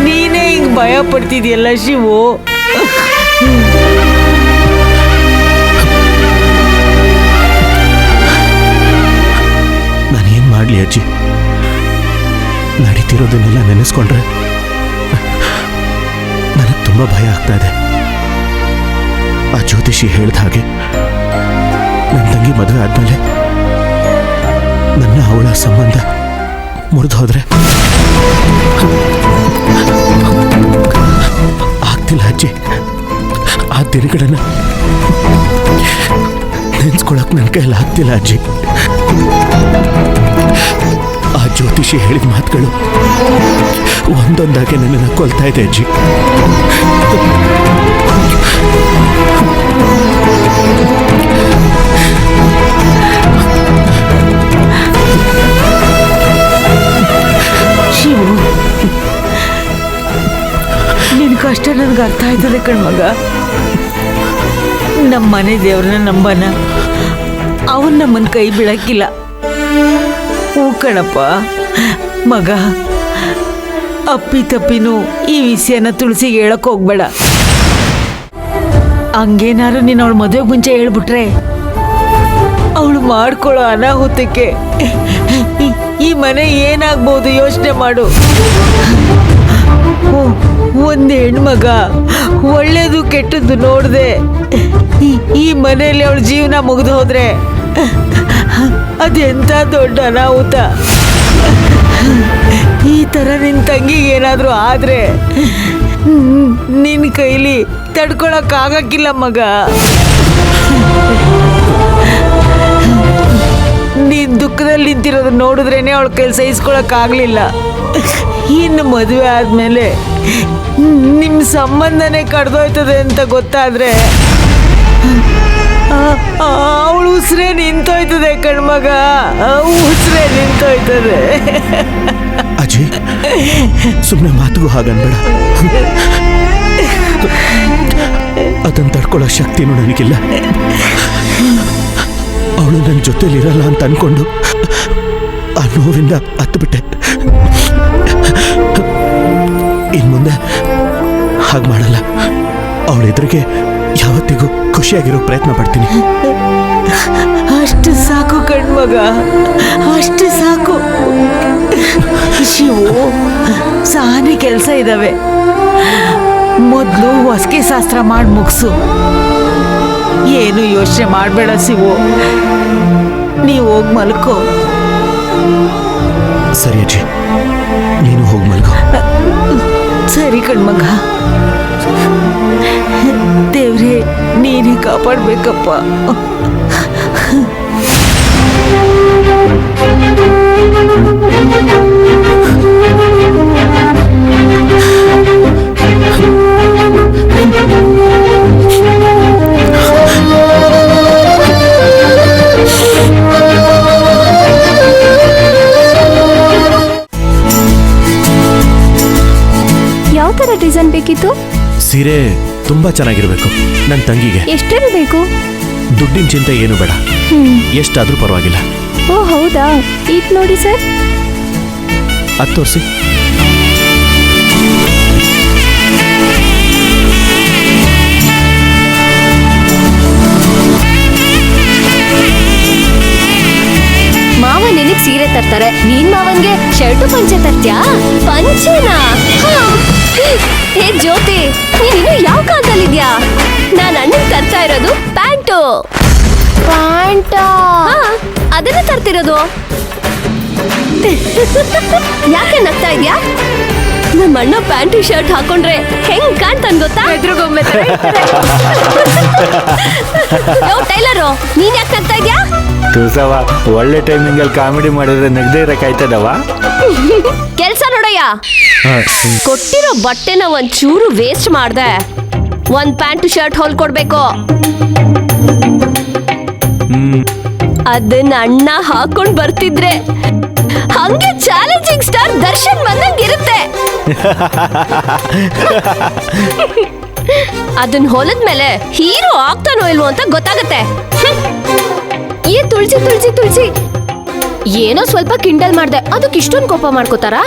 ನೀನೇ ಹಿಂಗೆ ಭಯ ಪಡ್ತಿದ್ಯಲ್ಲ ಶಿವು. ನಾನೇನು ಮಾಡಲಿ ಅಜ್ಜಿ? ನಡೀತಿರೋದನ್ನೆಲ್ಲ ನೆನೆಸ್ಕೊಂಡ್ರೆ ನನಗೆ ತುಂಬ ಭಯ ಆಗ್ತಾ ಇದೆ. ಆ ಜ್ಯೋತಿಷಿ ಹೇಳಿದ ಹಾಗೆ ನನ್ನ ತಂಗಿ ಮದುವೆ ಆದ್ಮೇಲೆ ನನ್ನ ಅವಳ ಸಂಬಂಧ ಮುರಿದು ಹೋದ್ರೆ ಆಗ್ತಿಲ್ಲ ಅಜ್ಜಿ. ಆ ದಿನಗಳನ್ನ ನೆನ್ಸ್ಕೊಳಕ್ ನನ್ನ ಕೈಯಲ್ಲಿ ಆಗ್ತಿಲ್ಲ ಅಜ್ಜಿ. ಆ ಜ್ಯೋತಿಷಿ ಹೇಳಿದ ಮಾತುಗಳು ಒಂದೊಂದಾಗೆ ನನ್ನನ್ನು ಕೊಲ್ತಾ ಇದೆ ಅಜ್ಜಿ. ಶಿವು, ನಿನ್ ಕಷ್ಟ ನನ್ಗೆ ಅರ್ಥ ಆಯ್ತದೆ ಕಣ್ಮಗ. ನಮ್ಮ ಮನೆ ದೇವ್ರನ್ನ ನಂಬನ, ಅವನ್ ನಮ್ಮನ್ ಕೈ ಬಿಡಕ್ಕಿಲ್ಲ. ಹೂ ಕಣಪ್ಪ ಮಗ, ಅಪ್ಪಿ ತಪ್ಪಿನೂ ಈ ವಿಷಯನ ತುಳಸಿಗೆ ಹೇಳಕ್ ಹೋಗ್ಬೇಡ. ಹಂಗೇನಾರು ನೀನು ಅವಳ ಮದುವೆಗೆ ಮುಂಚೆ ಹೇಳ್ಬಿಟ್ರೆ ಅವಳು ಮಾಡ್ಕೊಳ್ಳೋ ಅನಾಹುತಕ್ಕೆ ಈ ಮನೆ ಏನಾಗ್ಬೋದು ಯೋಚನೆ ಮಾಡು. ಒಂದು ಹೆಣ್ಮಗ ಒಳ್ಳೇದು ಕೆಟ್ಟದ್ದು ನೋಡ್ದೆ ಈ ಮನೆಯಲ್ಲಿ ಅವಳ ಜೀವನ ಮುಗಿದು ಹೋದ್ರೆ ಅದೆಂತ ದೊಡ್ಡ ಅನಾಹುತ. ಈ ಥರ ನಿನ್ನ ತಂಗಿಗೆ ಏನಾದರೂ ಆದರೆ ನಿನ್ನ ಕೈಲಿ ತಡ್ಕೊಳಕ್ಕಾಗಕ್ಕಿಲ್ಲ ಮಗ. ನೀನು ದುಃಖದಲ್ಲಿ ನಿಂತಿರೋದು ನೋಡಿದ್ರೇನೆ ಅವಳ ಕೈಲಿ ಸಹಿಸ್ಕೊಳಕ್ಕಾಗಲಿಲ್ಲ. ಇನ್ನು ಮದುವೆ ಆದ್ಮೇಲೆ ನಿಮ್ಮ ಸಂಬಂಧನೇ ಕಡ್ದೋಯ್ತದೆ ಅಂತ ಗೊತ್ತಾದ್ರೆ ಅವಳು ಉಸಿರೇ ನಿಂತೋಯ್ತದೆ ಕಣ್ಮಗ, ಉಸಿರೇ ನಿಂತೋಯ್ತದೆ. ಅಜ್ಜಿ ಸುಮ್ಮನೆ ಮಾತುಗೂ ಹಾಗನ್ಬೇಡ. ಅದನ್ನು ತಡ್ಕೊಳ್ಳೋ ಶಕ್ತಿನೂ ನನಗಿಲ್ಲ. ಅವಳು ನನ್ನ ಜೊತೆಲಿರಲ್ಲ ಅಂತ ಅನ್ಕೊಂಡು ಆ ನೋವಿಂದ ಹತ್ತುಬಿಟ್ಟೆ. ಇನ್ನು ಮುಂದೆ ಹಾಗೆ ಮಾಡಲ್ಲ. ಅವಳ ಎದುರಿಗೆ ಯಾವತ್ತಿಗೂ ಖುಷಿಯಾಗಿರೋ ಪ್ರಯತ್ನ ಪಡ್ತೀನಿ. ಅಷ್ಟು ಸಾಕು ಕಣ್ಮಗ, ಅಷ್ಟು ಸಾಕು. ಶಿವು, ಸಾನೆ ಕೆಲಸ ಇದಾವೆ. ಮೊದಲು ಹೊಸ್ಕೆ ಶಾಸ್ತ್ರ ಮಾಡಿ ಮುಗಿಸು. ಏನು ಯೋಚನೆ ಮಾಡಬೇಡ ಶಿವು, ನೀವು ಹೋಗಿ ಮಲ್ಕೋ. ಸರಿ ಅಜ್ಜಿ, ನೀನು ಹೋಗಿ ಮಲ್ಕೋ. ಸರಿ ಕಣ್ಮಗ. ದೇವ್ರೇ ನೀನೇ ಕಾಪಾಡ್ಬೇಕಪ್ಪ. ಯಾವ ಥರ ಡಿಸೈನ್ ಬೇಕಿತ್ತು? ಸೀರೆ ತುಂಬಾ ಚೆನ್ನಾಗಿರ್ಬೇಕು. ನನ್ನ ತಂಗಿಗೆ. ಎಷ್ಟಿರಬೇಕು? ದುಡ್ಡಿನ ಚಿಂತೆ ಏನು ಬೇಡ, ಎಷ್ಟಾದ್ರೂ ಪರವಾಗಿಲ್ಲ. ಓ ಹೌದಾ, ಈಗ ನೋಡಿ ಸರ್. ಅದು ತೋರಿಸಿ. ಮಾವ ನಿನಗ್ ಸೀರೆ ತರ್ತಾರೆ, ನೀನ್ ಮಾವನ್ಗೆ ಶರ್ಟು ಪಂಚೆ ತರ್ತ್ಯಾ? ಪಂಚೆನಾ? ಹೇ ಜ್ಯೋತಿ, ನೀನು ಯಾವ ಕಾಲದಲ್ಲಿದ್ಯಾ? ನಾನು ಅಣ್ಣನ್ ತರ್ತಾ ಇರೋದು ಪ್ಯಾಂಟು. ಪ್ಯಾಂಟಾ? ಅದನ್ನ ತರ್ತಿರೋದು. ಯಾಕೆ ನಗ್ತಾ ಇದ್ಯಾ? ನಮ್ಮ ಅಣ್ಣ ಪ್ಯಾಂಟು ಶರ್ಟ್ ಹಾಕೊಂಡ್ರೆ ಹೆಂಗ್ ಕಾಣ್ತಾನ್ ಗೊತ್ತಾ? ಟೈಲರು, ನೀನ್ ಯಾಕೆ ನಗ್ತಾ ಇದ್ಯಾ? ತುಸವ ಒಳ್ಳೆ ಟೈಮಿಂಗಲ್ಲಿ ಕಾಮಿಡಿ ಮಾಡಿದ್ರೆ ನಗದೇ ಇರಕ್ಕಾಯ್ತದವ. ಕೆಲ್ಸ ನೋಡಯ್ಯ, ಕೊಟ್ಟಿರೋ ಬಟ್ಟೆನ ಒಂಚೂರು ವೇಸ್ಟ್ ಮಾಡ್ದೆ ಒಂದ್ ಪ್ಯಾಂಟ್ ಶರ್ಟ್ ಹೊಲ್ಕೊಡ್ಬೇಕು. ಅದನ್ನ ಅಣ್ಣ ಹಾಕೊಂಡ್ ಬರ್ತಿದ್ರೆ ಹಂಗೆ ಚಾಲೆಂಜಿಂಗ್ ಸ್ಟಾರ್ ದರ್ಶನ್ ಬಂದಂಗಿರುತ್ತೆ. ಅದನ್ನ ಹೊಲದ್ಮೇಲೆ ಹೀರೋ ಆಗ್ತಾನೋ ಇಲ್ವೋ ಅಂತ ಗೊತ್ತಾಗತ್ತೆ. ಏ ತುಳ್ಸಿ ತುಳ್ಸಿ ತುಳ್ಸಿ, ಏನೋ ಸ್ವಲ್ಪ ಕಿಂಡಲ್ ಮಾಡ್ದೆ, ಅದಕ್ಕೆ ಇಷ್ಟೊಂದು ಕೋಪ ಮಾಡ್ಕೋತಾರಾ?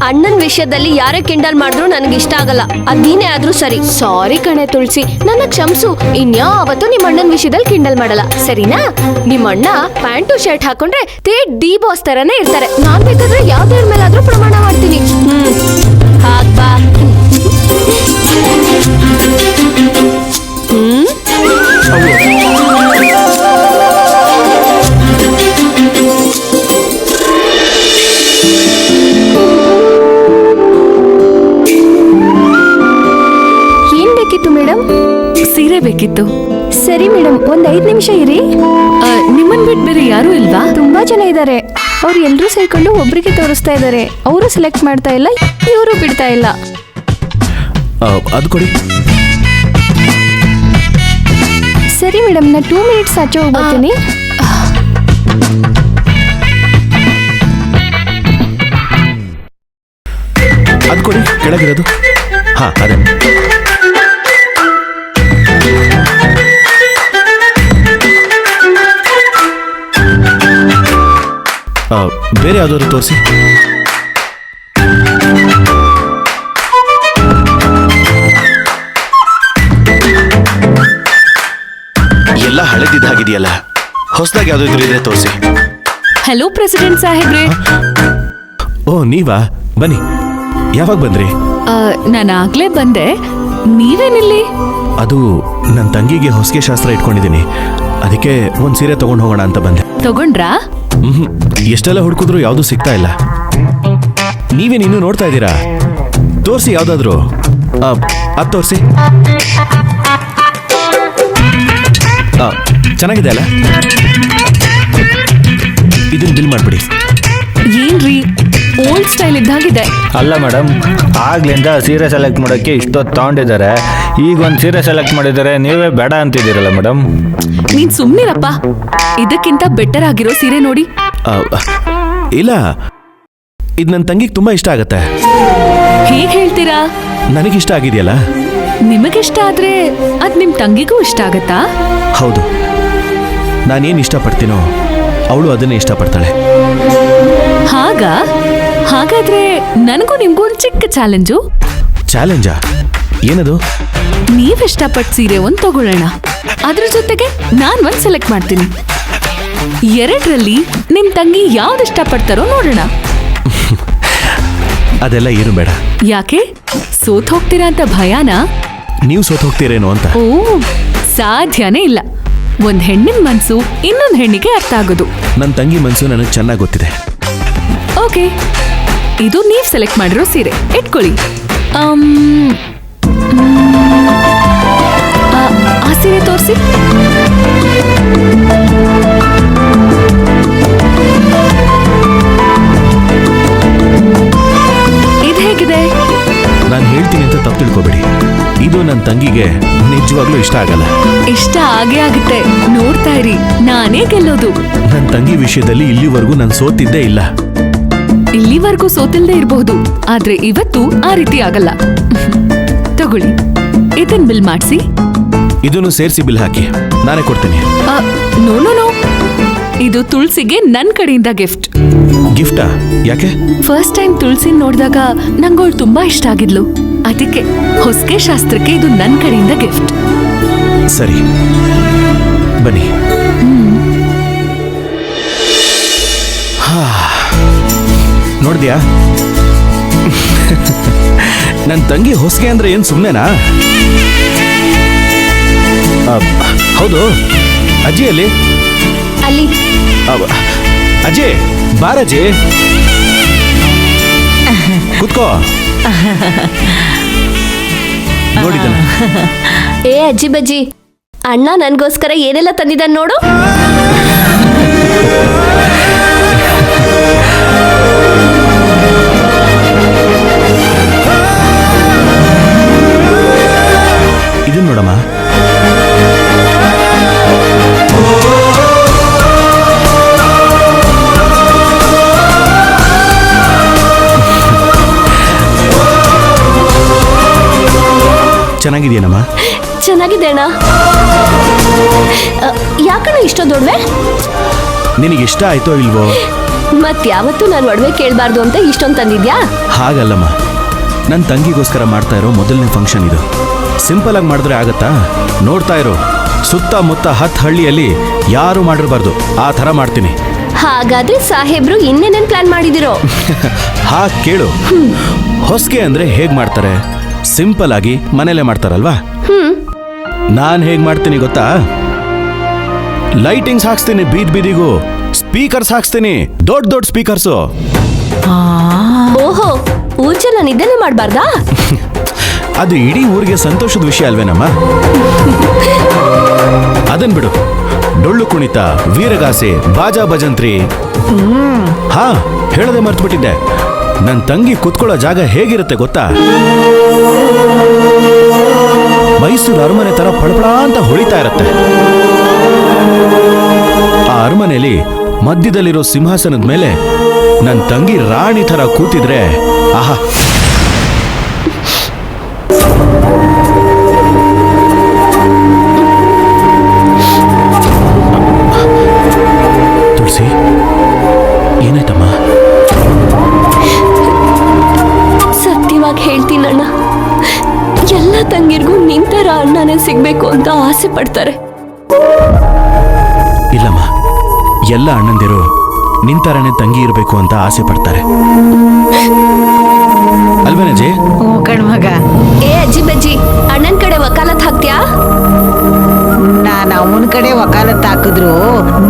ಅಣ್ಣನ್ ವಿಷಯದಲ್ಲಿ ಯಾರೇ ಕಿಂಡಲ್ ಮಾಡಿದ್ರು ನನಗೆ ಇಷ್ಟ ಆಗಲ್ಲ, ಅದೇನೇ ಆದ್ರೂ ಸರಿ. ಸಾರಿ ಕಣೆ ತುಳ್ಸಿ, ನನ್ನ ಕ್ಷಮಿಸು. ಇನ್ಯಾವತ್ತೂ ನಿಮ್ಮ ಅಣ್ಣನ ವಿಷಯದಲ್ಲಿ ಕಿಂಡಲ್ ಮಾಡಲ್ಲ, ಸರಿನಾ? ನಿಮ್ಮ ಅಣ್ಣ ಪ್ಯಾಂಟು ಶರ್ಟ್ ಹಾಕೊಂಡ್ರೆ ಡಿ ಬಾಸ್ ತರನೇ ಇರ್ತಾರೆ. ನಾನ್ ಬೇಕಾದ್ರೆ ಯಾವ್ದ್ರ ಮೇಲಾದ್ರೂ ಪ್ರಮಾಣ ಮಾಡ್ತೀನಿ. ಹಾಕ್ಬಾ. ಏನ್ ಬೇಕಿತ್ತು ಮೇಡಮ್? ಸೀರೆ ಬೇಕಿತ್ತು. ಸರಿ ಮೇಡಮ್, ಒಂದ್ 5 ನಿಮಿಷ ಇರಿ. ನಿಮ್ಮನ್ ಬಿಟ್ಟು ಬೇರೆ ಯಾರು ಇಲ್ವಾ? ತುಂಬಾ ಜನ ಇದ್ದಾರೆ. ಅವ್ರು ಎಲ್ರೂ ಸೇರ್ಕೊಂಡು ಒಬ್ರಿಗೆ ತೋರಿಸ್ತಾ ಇದ್ದಾರೆ. ಅವರು ಸೆಲೆಕ್ಟ್ ಮಾಡ್ತಾ ಇಲ್ಲ, ಇವರು ಬಿಡ್ತಾ ಇಲ್ಲ. ಅದು ಕೊಡಿ. ಸರಿ ಮೇಡಮ್, ನಾ 2 ಮಿನಿಟ್ಸ್ ಆಚೆ ಹೋಗ್ಬರ್ತೀನಿ. ಅದು ಕೊಡಿ, ಕೆಳಗಿರೋದು. ಹಾ, ಅದೇ. ಬೇರೆ ಯಾವ್ದಾದ್ರು ತೋರಿಸಿ. ಎಲ್ಲ ಹಳೆದಿದ್ದಾಗಿದೆಯಲ್ಲ, ಹೊಸದಾಗಿ ಯಾವ್ದಾದ್ರು ಇದ್ರೆ ತೋರಿಸಿ. ಹಲೋ ಪ್ರೆಸಿಡೆಂಟ್ ಸಾಹೇಬ್ರೆ. ಓ ನೀವಾ, ಬನ್ನಿ. ಯಾವಾಗ ಬಂದ್ರಿ? ನಾನು ಆಗ್ಲೇ ಬಂದೆ, ನೀವೇನಿಲ್ಲಿ? ಅದು ನನ್ನ ತಂಗಿಗೆ ಹೊಸಿಗೆ ಶಾಸ್ತ್ರ ಇಟ್ಕೊಂಡಿದ್ದೀನಿ, ಅದಕ್ಕೆ ಒಂದು ಸೀರೆ ತಗೊಂಡು ಹೋಗೋಣ ಅಂತ ಬಂದೆ. ತಗೊಂಡ್ರಾ? ಎಷ್ಟೆಲ್ಲ ಹುಡುಕಿದ್ರು ಯಾವುದು ಸಿಗ್ತಾ ಇಲ್ಲ. ನೀವೇ ನೀನು ನೋಡ್ತಾ ಇದ್ದೀರಾ? ತೋರಿಸಿ ಯಾವ್ದಾದ್ರು. ಅದು ತೋರಿಸಿ. ಚೆನ್ನಾಗಿದೆ ಅಲ್ಲ? ಇದನ್ನ ಬಿಲ್ ಮಾಡ್ಬಿಡಿ. ಏನ್ರಿ ಓಲ್ಡ್ ಸ್ಟೈಲ್ ಇದ್ದಾಗಿದೆ. ಅಲ್ಲ ಮೇಡಮ್, ಆಗ್ಲಿಂದ ಸೀರೆ ಸೆಲೆಕ್ಟ್ ಮಾಡೋಕ್ಕೆ ಇಷ್ಟೊತ್ತು ತಗೊಂಡಿದ್ದಾರೆ, ಈಗ ಒಂದು ಸೀರೆ ಸೆಲೆಕ್ಟ್ ಮಾಡಿದ್ದಾರೆ, ನೀವೇ ಬೇಡ ಅಂತಿದ್ದೀರಲ್ಲ ಮೇಡಮ್. ನೀನ್ ಸುಮ್ನಿರಪ್ಪ. ಇದಕ್ಕಿಂತ ಬೆಟರ್ ಆಗಿರೋ ಸೀರೆ ನೋಡಿ. ಇಲ್ಲ, ಇದು ನನ್ನ ತಂಗಿಗೆ ತುಂಬಾ ಇಷ್ಟ ಆಗತ್ತೆ. ಹೇಗ್ ಹೇಳ್ತೀರಾ? ನನಗಿಷ್ಟ ಆಗಿದೆಯಲ್ಲ. ನಿಮಗಿಷ್ಟ ಆದ್ರೆ ಅದ್ ನಿಮ್ ತಂಗಿಗೂ ಇಷ್ಟ ಆಗತ್ತಾ? ಹೌದು, ನಾನೇನು ಇಷ್ಟಪಡ್ತೀನೋ ಅವಳು ಅದನ್ನೇ ಇಷ್ಟಪಡ್ತಾಳೆ. ಹಾಗಾದ್ರೆ ನನಗೂ ನಿಮ್ಗೂ ಒಂದು ಚಿಕ್ಕ ಚಾಲೆಂಜು. ಚಾಲೆಂಜಾ? ಏನದು? ನೀವ್ ಇಷ್ಟಪಟ್ಟ ಸೀರೆ ಒಂದ್ ತಗೊಳ್ಳೋಣ, ಅದ್ರ ಜೊತೆಗೆ ನಾನ್ ಒಂದ್ ಸೆಲೆಕ್ಟ್ ಮಾಡ್ತೀನಿ. ಎರಡರಲ್ಲಿ ನಿಮ್ ತಂಗಿ ಯಾವ್ದು ಇಷ್ಟಪಡ್ತಾರೋ ನೋಡೋಣ. ಅದೆಲ್ಲ ಏನು ಬೇಡ. ಯಾಕೆ? ಸೋತ್ ಹೋಗ್ತೀರಾ ಅಂತ ಭಯನಾ? ನೀವು ಸೋತ್ ಹೋಗ್ತೀರೇನೋ ಅಂತ. ಓ, ಸಾಧ್ಯನೇ ಇಲ್ಲ. ಒಂದ್ ಹೆಣ್ಣಿನ ಮನ್ಸು ಇನ್ನೊಂದ್ ಹೆಣ್ಣಿಗೆ ಅರ್ಥ ಆಗೋದು. ನನ್ನ ತಂಗಿ ಮನ್ಸು ನನಗೆ ಚೆನ್ನಾಗಿ ಗೊತ್ತಿದೆ. ಓಕೆ, ಇದು ನೀವ್ ಸೆಲೆಕ್ಟ್ ಮಾಡಿರೋ ಸೀರೆ ಇಟ್ಕೊಳ್ಳಿ. ಆ ಸೀರೆ ತೋರಿಸಿ. ಇದು ಹೇಗಿದೆ? ನಾನು ಹೇಳ್ತೀನಿ ಅಂತ ತಪ್ಪು ತಿಳ್ಕೊಬೇಡಿ, ಇದು ನನ್ನ ತಂಗಿಗೆ ನಿಜವಾಗ್ಲೂ ಇಷ್ಟ ಆಗಲ್ಲ. ಇಷ್ಟ ಆಗೇ ಆಗುತ್ತೆ, ನೋಡ್ತಾ ಇರಿ, ನಾನೇ ಗೆಲ್ಲೋದು. ನನ್ನ ತಂಗಿ ವಿಷಯದಲ್ಲಿ ಇಲ್ಲಿವರೆಗೂ ನಾನು ಸೋತಿದ್ದೇ ಇಲ್ಲ. ಇಲ್ಲಿವರೆಗೂ ಸೋತಿಲ್ದೇ ಇರಬಹುದು, ಆದ್ರೆ ಇವತ್ತು ಆ ರೀತಿ ಆಗಲ್ಲ. ತಗೊಳ್ಳಿ, ಇದನ್ ಬಿಲ್ ಮಾಡಿಸಿ. ಇದನ್ನು ಸೇರಿಸಿ ಬಿಲ್ ಹಾಕಿ, ನಾನೇ ಕೊಡ್ತೀನಿ. ನೋ ನೋ ನೋ, ಇದು ತುಳಸಿಗೆ ನನ್ ಕಡೆಯಿಂದ ಗಿಫ್ಟ್. ಗಿಫ್ಟಾ? ಯಾಕೆ? ಫಸ್ಟ್ ಟೈಮ್ ತುಳಸಿನ ನೋಡಿದಾಗ ನಂಗೋಳು ತುಂಬಾ ಇಷ್ಟ ಆಗಿದ್ಲು, ಅದಕ್ಕೆ ಹೊಸಕೆ ಶಾಸ್ತ್ರಕ್ಕೆ ಇದು ನನ್ ಕಡೆಯಿಂದ ಗಿಫ್ಟ್. ಸರಿ, ಬನ್ನಿ. ನೋಡ್ದ್ಯಾ, ನನ್ನ ತಂಗಿ ಹೊಸಗೆ ಅಂದ್ರೆ ಏನ್ ಸುಮ್ಮನೆನಾ? ಹೌದು, ಅಜ್ಜಿಯಲ್ಲಿ ಅಲ್ಲಿ ಅಜ್ಜಿ, ಬಾರಜ್ಜಿ, ಕುತ್ಕೋ. ನೋಡಿದನ? ಏ ಅಜ್ಜಿ ಬಜ್ಜಿ, ಅಣ್ಣ ನನ್ಗೋಸ್ಕರ ಏನೆಲ್ಲ ತಂದಿದ್ದಾನೆ ನೋಡು. ಇದನ್ನ ನೋಡಮ್ಮ. ಚೆನ್ನಾಗಿದೆಯೇನಮ್ಮ? ಚೆನ್ನಾಗಿದೆ ಅಣ್ಣ. ಯಾಕಣ್ಣ ಇಷ್ಟೊಂದು ಒಡವೆ? ನಿನಗೆ ಇಷ್ಟ ಆಯ್ತೋ ಇಲ್ವೋ? ಮತ್ ಯಾವತ್ತೂ ನಾನು ಒಡವೆ ಕೇಳಬಾರ್ದು ಅಂತ ಇಷ್ಟೊಂದು ತಂದಿದ್ಯಾ? ಹಾಗಲ್ಲಮ್ಮ, ನನ್ನ ತಂಗಿಗೋಸ್ಕರ ಮಾಡ್ತಾ ಇರೋ ಮೊದಲನೇ ಫಂಕ್ಷನ್ ಇದು. ಸಿಂಪಲ್ ಆಗಿ ಮಾಡಿದ್ರೆ ಆಗತ್ತಾ? ನೋಡ್ತಾ ಇರೋ, ಸುತ್ತಮುತ್ತ 10 ಹಳ್ಳಿಯಲ್ಲಿ ಯಾರು ಮಾಡಿರಬಾರ್ದು ಆ ಥರ ಮಾಡ್ತೀನಿ. ಹಾಗಾದ್ರೆ ಸಾಹೇಬ್ರು ಇನ್ನೇನೇನ್ ಪ್ಲಾನ್ ಮಾಡಿದಿರೋ? ಕೇಳು. ಹೊಸಗೆ ಅಂದ್ರೆ ಹೇಗ್ ಮಾಡ್ತಾರೆ? ಸಿಂಪಲ್ ಆಗಿ ಮನೇಲೆ ಮಾಡ್ತಾರಲ್ವಾ? ನಾನ್ ಹೇಗ್ ಮಾಡ್ತೀನಿ ಗೊತ್ತಾ? ಲೈಟಿಂಗ್ಸ್ ಹಾಕ್ಸ್ತೀನಿ, ಬೀದ್ ಬೀದಿಗೂ ಸ್ಪೀಕರ್ಸ್ ಹಾಕ್ಸ್ತೀನಿ, ದೊಡ್ಡ ದೊಡ್ಡ ಸ್ಪೀಕರ್ಸು. ಓಹೋ, ಊರ್ಜೆಲ್ಲ ನಿದ್ದೆನೆ ಮಾಡ್ಬಾರ್ದಾ? ಅದು ಇಡೀ ಊರಿಗೆ ಸಂತೋಷದ ವಿಷಯ ಅಲ್ವೇನಮ್ಮ? ಅದನ್ ಬಿಡು, ಡೊಳ್ಳು ಕುಣಿತ, ವೀರಗಾಸೆ, ಬಾಜಾ ಭಜಂತ್ರಿ. ಹೇಳದೆ ಮರ್ತ್ಬಿಟ್ಟಿದ್ದೆ, ನನ್ನ ತಂಗಿ ಕುತ್ಕೊಳ್ಳೋ ಜಾಗ ಹೇಗಿರುತ್ತೆ ಗೊತ್ತಾ? ಮೈಸೂರು ಅರಮನೆ ತರ ಪಳಪಳ ಅಂತ ಹೊಳಿತಾ ಇರತ್ತೆ. ಆ ಅರಮನೆಯಲ್ಲಿ ಮಧ್ಯದಲ್ಲಿರೋ ಸಿಂಹಾಸನದ ಮೇಲೆ ನನ್ನ ತಂಗಿ ರಾಣಿ ತರ ಕೂತಿದ್ರೆ ಆಹಾ. ತುಳಸಿ, ಏನಾಯ್ತಮ್ಮ? ಸತ್ಯವಾಗಿ ಹೇಳ್ತೀನಣ್ಣ, ಎಲ್ಲ ತಂಗಿರ್ಗೂ ನಿಂತರ ಅಣ್ಣನೇ ಸಿಗ್ಬೇಕು ಅಂತ ಆಸೆ ಪಡ್ತಾರೆ. ಇಲ್ಲಮ್ಮ, ಎಲ್ಲ ಅಣ್ಣಂದಿರು ನಿಂತರನೇ ತಂಗಿ ಇರಬೇಕು ಅಂತ ಆಸೆ ಪಡ್ತಾರೆ ಅಲ್ವೇನಜ್ಜಿ? ಕಣ್ಮಗ. ಏ ಅಜ್ಜಿ ಬಜ್ಜಿ, ಅಣ್ಣನ ಕಡೆ ವಕಾಲತ್ ಹಾಕ್ತ್ಯಾ? ನಾನು ಅವನ ಕಡೆ ವಕಾಲತ್ ಹಾಕಿದ್ರು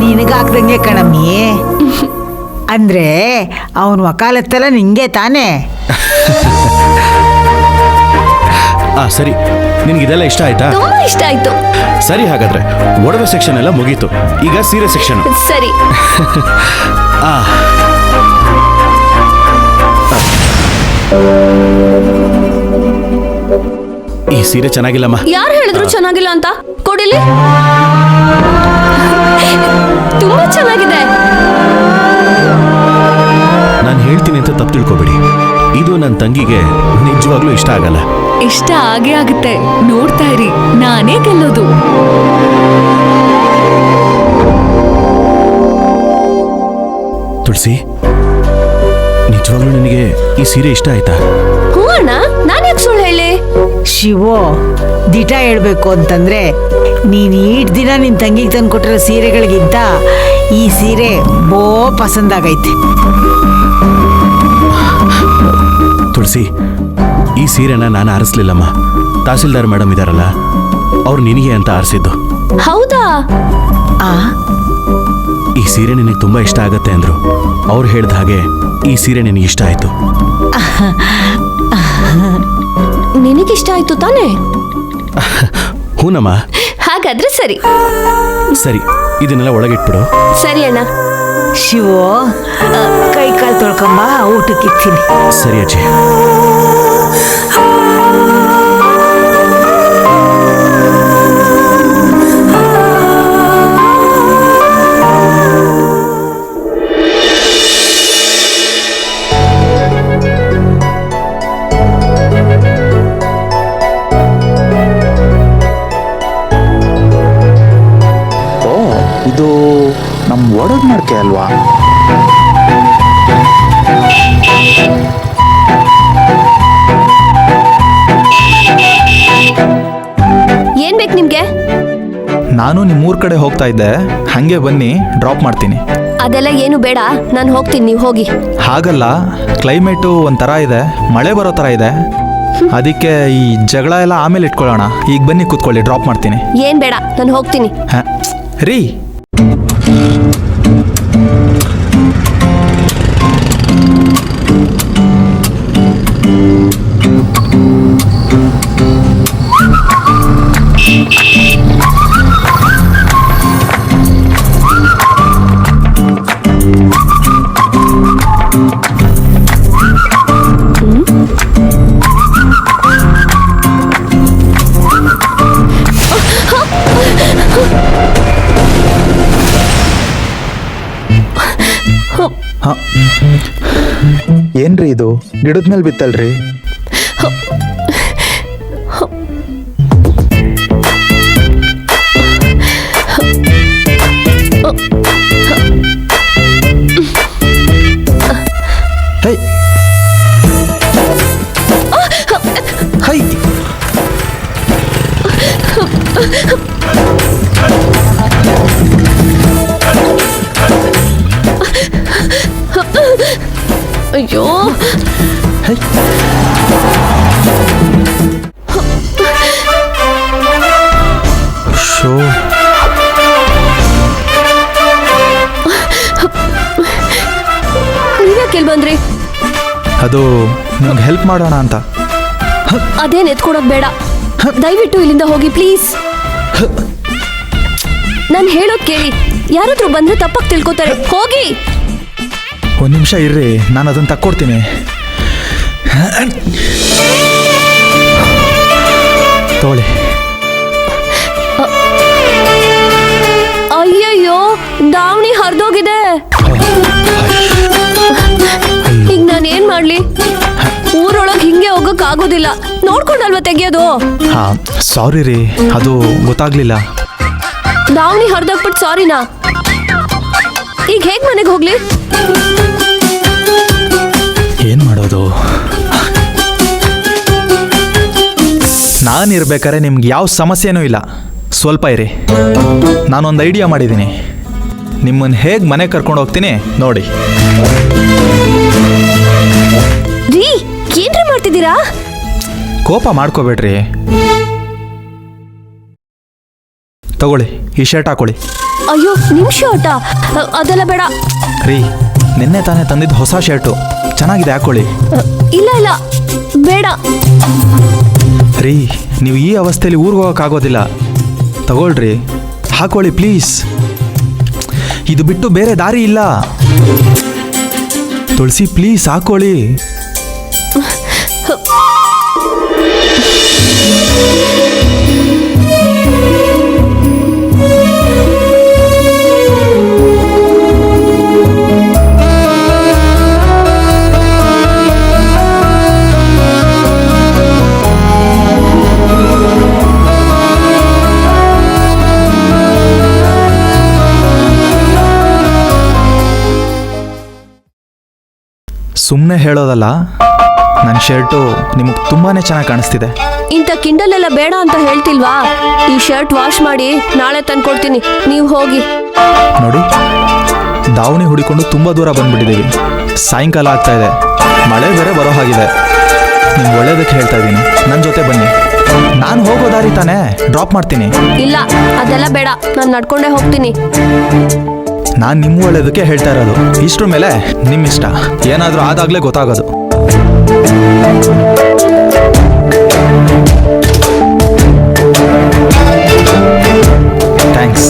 ನಿನಗಾಕ್ದಂಗೆ ಕಣಮ್ಮಿ. ಅಂದ್ರೆ ಅವನ್ ವಕಾಲತ್ತೆಲ್ಲ ನಿಂಗೆ ತಾನೇ. ಸರಿ, ನಿನ್ಗಿದೆಲ್ಲ ಇಷ್ಟ ಆಯ್ತಾ? ತುಂಬಾ ಇಷ್ಟ ಆಯ್ತು. ಸರಿ, ಹಾಗಾದ್ರೆ ಒಡವೆ ಸೆಕ್ಷನ್ ಎಲ್ಲ ಮುಗೀತು, ಈಗ ಸೀರೆ ಸೆಕ್ಷನ್. ಸರಿ. ಈ ಸೀರೆ ಚೆನ್ನಾಗಿಲ್ಲಮ್ಮ. ಯಾರು ಹೇಳಿದ್ರು ಚೆನ್ನಾಗಿಲ್ಲ ಅಂತ? ಕೊಡಿಲಿ. ತುಂಬಾ ಚೆನ್ನಾಗಿದೆ. ನಾನು ಹೇಳ್ತೀನಿ ಅಂತ ತಪ್ಪು ತಿಳ್ಕೊಬೇಡಿ. ಇದು ನನ್ನ ತಂಗಿಗೆ ನಿಜವಾಗ್ಲೂ ಇಷ್ಟ ಆಗಲ್ಲ. ಇಷ್ಟ ಆಗೇ ಆಗುತ್ತೆ, ನೋಡ್ತಾ ಇರಿ, ನಾನೇ ಗೆಲ್ಲೋದು. ತುಳಸಿ, ನಿಜವಾಗ್ಲೂ ನಿನಗೆ ಈ ಸೀರೆ ಇಷ್ಟ ಆಯ್ತಾ? ಹ್ಞೂ ಅಣ್ಣ, ನಾನು ಯಾಕೆ ಸುಳ್ಳು ಹೇಳಿ? ಶಿವೋ, ದಿಟ ಹೇಳ್ಬೇಕು ಅಂತಂದ್ರೆ ನೀನು ಈಟ್ ದಿನ ನಿನ್ ತಂಗಿಗೆ ತಂದು ಕೊಟ್ಟಿರೋ ಸೀರೆಗಳಿಗಿಂತ ಈ ಸೀರೆ ಬೋ ಪಸಂದಾಗೈತೆ. ತುಳಸಿ, ಈ ಸೀರೆನ ನಾನು ಆರಿಸ್ಲಿಲ್ಲಮ್ಮ. ತಹಸೀಲ್ದಾರ್ ಮೇಡಮ್ ಇದಾರಲ್ಲ, ಅವ್ರು ನಿನಗೆ ಅಂತ ಆರಿಸಿದ್ದು. ಹೌದಾ? ಈ ಸೀರೆ ನಿನಗೆ ತುಂಬಾ ಇಷ್ಟ ಆಗತ್ತೆ ಅಂದ್ರು. ಅವ್ರು ಹೇಳ್ದ ಹಾಗೆ ಈ ಸೀರೆ ನಿನಗೆ ಇಷ್ಟ ಆಯ್ತು. ನಿನಗಿಷ್ಟ ಆಯ್ತು ತಾನೇ? ಹೂನಮ್ಮ. ಹಾಗಾದ್ರೆ ಸರಿ. ಸರಿ, ಇದನ್ನೆಲ್ಲ ಒಳಗಿಟ್ಬಿಡು. ಸರಿ ಅಣ್ಣ. ಶಿವೋ, ಕೈ ಕಾಲು ತೊಳ್ಕೊಂಬ, ಊಟಕ್ಕಿರ್ತೀನಿ. ಸರಿ ಅಜ್ಜಿ. ಇದು ನಮ್ಮ ಒಡದ್ ಮಾಡ್ಕೆ ಅಲ್ವಾ? ಏನ್ ಬೇಕು ನಿಮ್ಗೆ? ನಾನು ನಿಮ್ಮೂರ್ ಕಡೆ ಹೋಗ್ತಾ ಇದ್ದೆ, ಹಂಗೆ ಬನ್ನಿ, ಡ್ರಾಪ್ ಮಾಡ್ತೀನಿ. ಅದೆಲ್ಲ ಏನು ಬೇಡ, ನಾನು ಹೋಗ್ತೀನಿ, ನೀವು ಹೋಗಿ. ಹಾಗಲ್ಲ, ಕ್ಲೈಮೇಟು ಒಂಥರ ಇದೆ, ಮಳೆ ಬರೋ ಥರ ಇದೆ. ಅದಕ್ಕೆ ಈ ಜಗಳ ಎಲ್ಲ ಆಮೇಲೆ ಇಟ್ಕೊಳ್ಳೋಣ. ಈಗ ಬನ್ನಿ ಕೂತ್ಕೊಳ್ಳಿ, ಡ್ರಾಪ್ ಮಾಡ್ತೀನಿ. ಏನ್ ಬೇಡ, ನಾನು ಹೋಗ್ತೀನಿ. ರೀ, ಏನ್ರಿ ಇದು, ಗಿಡದ ಮೇಲೆ ಬಿತ್ತಲ್ರಿ? ಹೈ ಹೈ, ಅಯ್ಯೋ, ಶೋ, ನೀವ್ಯಾಕೆ ಇಲ್ಲಿ ಬಂದ್ರಿ? ಅದು ನಿಮ್ಗೆ ಹೆಲ್ಪ್ ಮಾಡೋಣ ಅಂತ. ಅದೇನ್ ಎತ್ಕೊಡೋದ್ ಬೇಡ, ದಯವಿಟ್ಟು ಇಲ್ಲಿಂದ ಹೋಗಿ ಪ್ಲೀಸ್. ನಾನು ಹೇಳೋದ್ ಕೇಳಿ, ಯಾರಾದ್ರೂ ಬಂದ್ರೆ ತಪ್ಪಾಗಿ ತಿಳ್ಕೊತಾರೆ. ಹೋಗಿ. ಒಂದು ನಿಮಿಷ ಇರ್ರಿ, ನಾನು ಅದನ್ನು ತಕ್ಕೊಡ್ತೀನಿ. ತಗೊಳ್ಳಿ. ಅಯ್ಯಯ್ಯೋ, ದಾವಣಿ ಹರಿದೋಗಿದೆ. ಈಗ ನಾನು ಏನ್ ಮಾಡ್ಲಿ? ಊರೊಳಗೆ ಹಿಂಗೆ ಹೋಗಕ್ ಆಗೋದಿಲ್ಲ, ನೋಡ್ಕೊಂಡಲ್ವಾ ತೆಗಿಯೋದು? ಹಾ, ಸಾರಿ ರೀ, ಅದು ಗೊತ್ತಾಗ್ಲಿಲ್ಲ. ದಾವಣಿ ಹರಿದೋಗ್ಬಿಟ್ಟು ಸಾರಿನಾ? ಈಗ ಹೇಗ್ ಮನೆಗೆ ಹೋಗ್ಲಿ? ಏನ್ ಮಾಡೋದು? ನಾನಿರ್ಬೇಕಾದ್ರೆ ನಿಮ್ಗೆ ಯಾವ ಸಮಸ್ಯೆನೂ ಇಲ್ಲ, ಸ್ವಲ್ಪ ಇರಿ. ನಾನೊಂದು ಐಡಿಯಾ ಮಾಡಿದ್ದೀನಿ, ನಿಮ್ಮನ್ನು ಹೇಗೆ ಮನೆ ಕರ್ಕೊಂಡು ಹೋಗ್ತೀನಿ ನೋಡಿ. ರೀ, ಏನ್ರಿ ಮಾಡ್ತಿದ್ದೀರಾ? ಕೋಪ ಮಾಡ್ಕೋಬೇಡ್ರಿ. ತಗೊಳ್ಳಿ, ಈ ಶರ್ಟ್ ಹಾಕೊಳ್ಳಿ. ಅಯ್ಯೋ, ನಿಮ್ ಶರ್ಟಾ? ಅದೆಲ್ಲ ಬೇಡ ರೀ. ನಿನ್ನೆ ತಾನೇ ತಂದಿದ್ದು ಹೊಸ ಶರ್ಟು, ಚೆನ್ನಾಗಿದೆ, ಹಾಕೊಳ್ಳಿ. ಇಲ್ಲ ಇಲ್ಲ, ಬೇಡ ರೀ. ನೀವು ಈ ಅವಸ್ಥೆಯಲ್ಲಿ ಊರಿಗೆ ಹೋಗೋಕ್ಕಾಗೋದಿಲ್ಲ, ತಗೊಳ್ರಿ, ಹಾಕೊಳ್ಳಿ ಪ್ಲೀಸ್. ಇದು ಬಿಟ್ಟು ಬೇರೆ ದಾರಿ ಇಲ್ಲ. ತುಳಸಿ, ಪ್ಲೀಸ್ ಹಾಕೊಳ್ಳಿ. ಸುಮ್ಮನೆ ಹೇಳೋದಲ್ಲ, ನನ್ನ ಶರ್ಟು ನಿಮಗೆ ತುಂಬಾ ಚೆನ್ನಾಗಿ ಕಾಣಿಸ್ತಿದೆ. ಇಂಥ ಕಿಂಡಲ್ ಎಲ್ಲ ಬೇಡ ಅಂತ ಹೇಳ್ತಿಲ್ವಾ? ಈ ಶರ್ಟ್ ವಾಶ್ ಮಾಡಿ ನಾಳೆ ತಂದ್ಕೊಡ್ತೀನಿ, ನೀವು ಹೋಗಿ. ನೋಡಿ, ದಾವಣಿ ಹುಡಿಕೊಂಡು ತುಂಬ ದೂರ ಬಂದ್ಬಿಟ್ಟಿದ್ದೀವಿ. ಸಾಯಂಕಾಲ ಆಗ್ತಾ ಇದೆ, ಮಳೆ ಬೇರೆ ಬರೋ ಹಾಗಿದೆ. ನಿಮ್ಗೆ ಒಳ್ಳೇದಕ್ಕೆ ಹೇಳ್ತಾ ಇದ್ದೀನಿ, ನನ್ನ ಜೊತೆ ಬನ್ನಿ. ನಾನು ಹೋಗೋ ದಾರಿ ತಾನೇ, ಡ್ರಾಪ್ ಮಾಡ್ತೀನಿ. ಇಲ್ಲ, ಅದೆಲ್ಲ ಬೇಡ, ನಾನು ನಡ್ಕೊಂಡೇ ಹೋಗ್ತೀನಿ. ನಾನು ನಿಮ್ಮ ಒಳ್ಳೇದಕ್ಕೆ ಹೇಳ್ತಾ ಇರೋದು. ಇಷ್ಟ್ರ ಮೇಲೆ ನಿಮ್ಮ ಇಷ್ಟ, ಏನಾದರೂ ಆದಾಗಲೇ ಗೊತ್ತಾಗೋದು. ಥ್ಯಾಂಕ್ಸ್.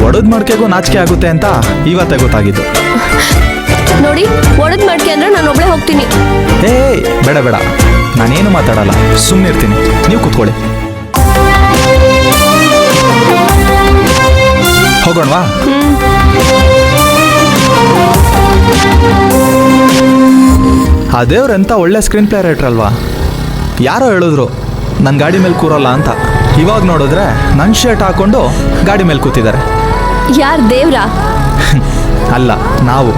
ಒಡದ್ ಮಡ್ಕೆಗೂ ನಾಚಿಕೆ ಆಗುತ್ತೆ ಅಂತ ಇವತ್ತೇ ಗೊತ್ತಾಗಿದ್ದು. ನೋಡಿ, ಒಡದ್ ಮಡ್ಕೆ ಅಂದ್ರೆ ನಾನು ಒಬ್ಳೆ ಹೋಗ್ತೀನಿ. ಏ ಬೇಡ ಬೇಡ, ನಾನೇನು ಮಾತಾಡಲ್ಲ, ಸುಮ್ಮನೆ ಇರ್ತೀನಿ. ನೀವು ಕೂತ್ಕೊಳ್ಳಿ. ಹೋಗೋಣವಾ? ಆ ದೇವ್ರೆಂತ ಒಳ್ಳೆ ಸ್ಕ್ರೀನ್ ಪ್ಲೇ ರೈಟರ್ ಅಲ್ವಾ? ಯಾರೋ ಹೇಳಿದ್ರು ನನ್ನ ಗಾಡಿ ಮೇಲೆ ಕೂರಲ್ಲ ಅಂತ. ಇವಾಗ ನೋಡಿದ್ರೆ ನನ್ನ ಶರ್ಟ್ ಹಾಕೊಂಡು ಗಾಡಿ ಮೇಲೆ ಕೂತಿದ್ದಾರೆ. ಯಾರ್ ದೇವ್ರಾ? ಅಲ್ಲ, ನಾವು.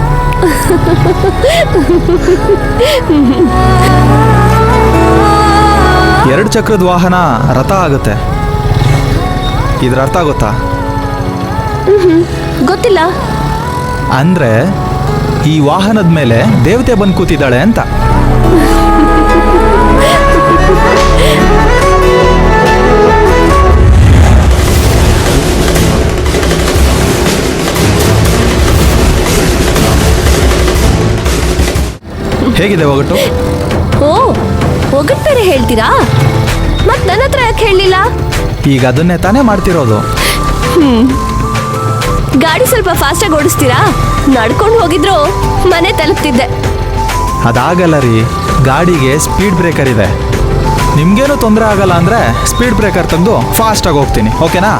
ಎರಡು ಚಕ್ರದ ವಾಹನ ರಥ ಆಗುತ್ತೆ. ಇದ್ರ ಅರ್ಥ ಗೊತ್ತಾ? ಗೊತ್ತಿಲ್ಲ. ಅಂದ್ರೆ ಈ ವಾಹನದ ಮೇಲೆ ದೇವತೆ ಬಂದು ಕೂತಿದ್ದಾಳೆ ಅಂತ. ಹೇಗಿದೆ ಒಗಟು? ಓ, ಒಗಟ್ ಬೇರೆ ಹೇಳ್ತೀರಾ? ಮತ್ ನನ್ನ ಹತ್ರ ಯಾಕೆ ಹೇಳಲಿಲ್ಲ? ಈಗ ಅದನ್ನೇ ತಾನೇ ಮಾಡ್ತಿರೋದು. ಗಾಡಿ ಸ್ವಲ್ಪ ಫಾಸ್ಟಾಗಿ ಓಡಿಸ್ತೀರಾ? ನಡ್ಕೊಂಡು ಹೋಗಿದ್ರು ಮನೆ ತಲುಪ್ತಿದ್ದೆ. ಅದಾಗಲ್ಲ ರೀ, ಗಾಡಿಗೆ ಸ್ಪೀಡ್ ಬ್ರೇಕರ್ ಇದೆ. ನಿಮ್ಗೇನು ತೊಂದರೆ ಆಗಲ್ಲ ಅಂದ್ರೆ ಸ್ಪೀಡ್ ಬ್ರೇಕರ್ ತೆಗೆದು ಫಾಸ್ಟಾಗಿ ಹೋಗ್ತೀನಿ, ಓಕೆನಾ?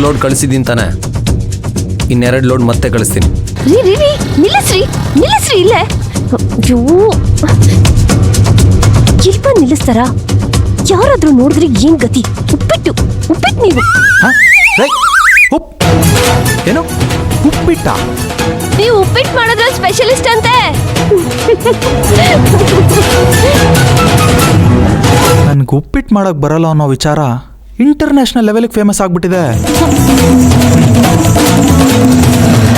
ಲೋಡ್ ಕಳಿಸಿದ್ದೀನಿ ತಾನೆ, ಇನ್ನೆರಡು ಲೋಡ್ ಮತ್ತೆ ಕಳಿಸ್ತೀನಿ. ನಿಲ್ಲಿಸ್ರಿ ಇಲ್ಲೇ. ಇಲ್ಲಿ ಬಂದು ನಿಲ್ಲಿಸ್ತಾರ? ಯಾರಾದ್ರೂ ನೋಡಿದ್ರೆ ಏನ್ ಗತಿ? ಉಪ್ಪಿಟ್ಟು ನೀವು. ಏನು ಉಪ್ಪಿಟ್ಟ? ನೀವು ಉಪ್ಪಿಟ್ಟು ಮಾಡೋದ್ರ ಸ್ಪೆಷಲಿಸ್ಟ್ ಅಂತೆ. ನನ್ಗೆ ಉಪ್ಪಿಟ್ಟು ಮಾಡಕ್ ಬರಲ್ಲ ಅನ್ನೋ ವಿಚಾರ ಇಂಟರ್ನ್ಯಾಷನಲ್ ಲೆವೆಲ್ಗೆ ಫೇಮಸ್ ಆಗ್ಬಿಟ್ಟಿದೆ.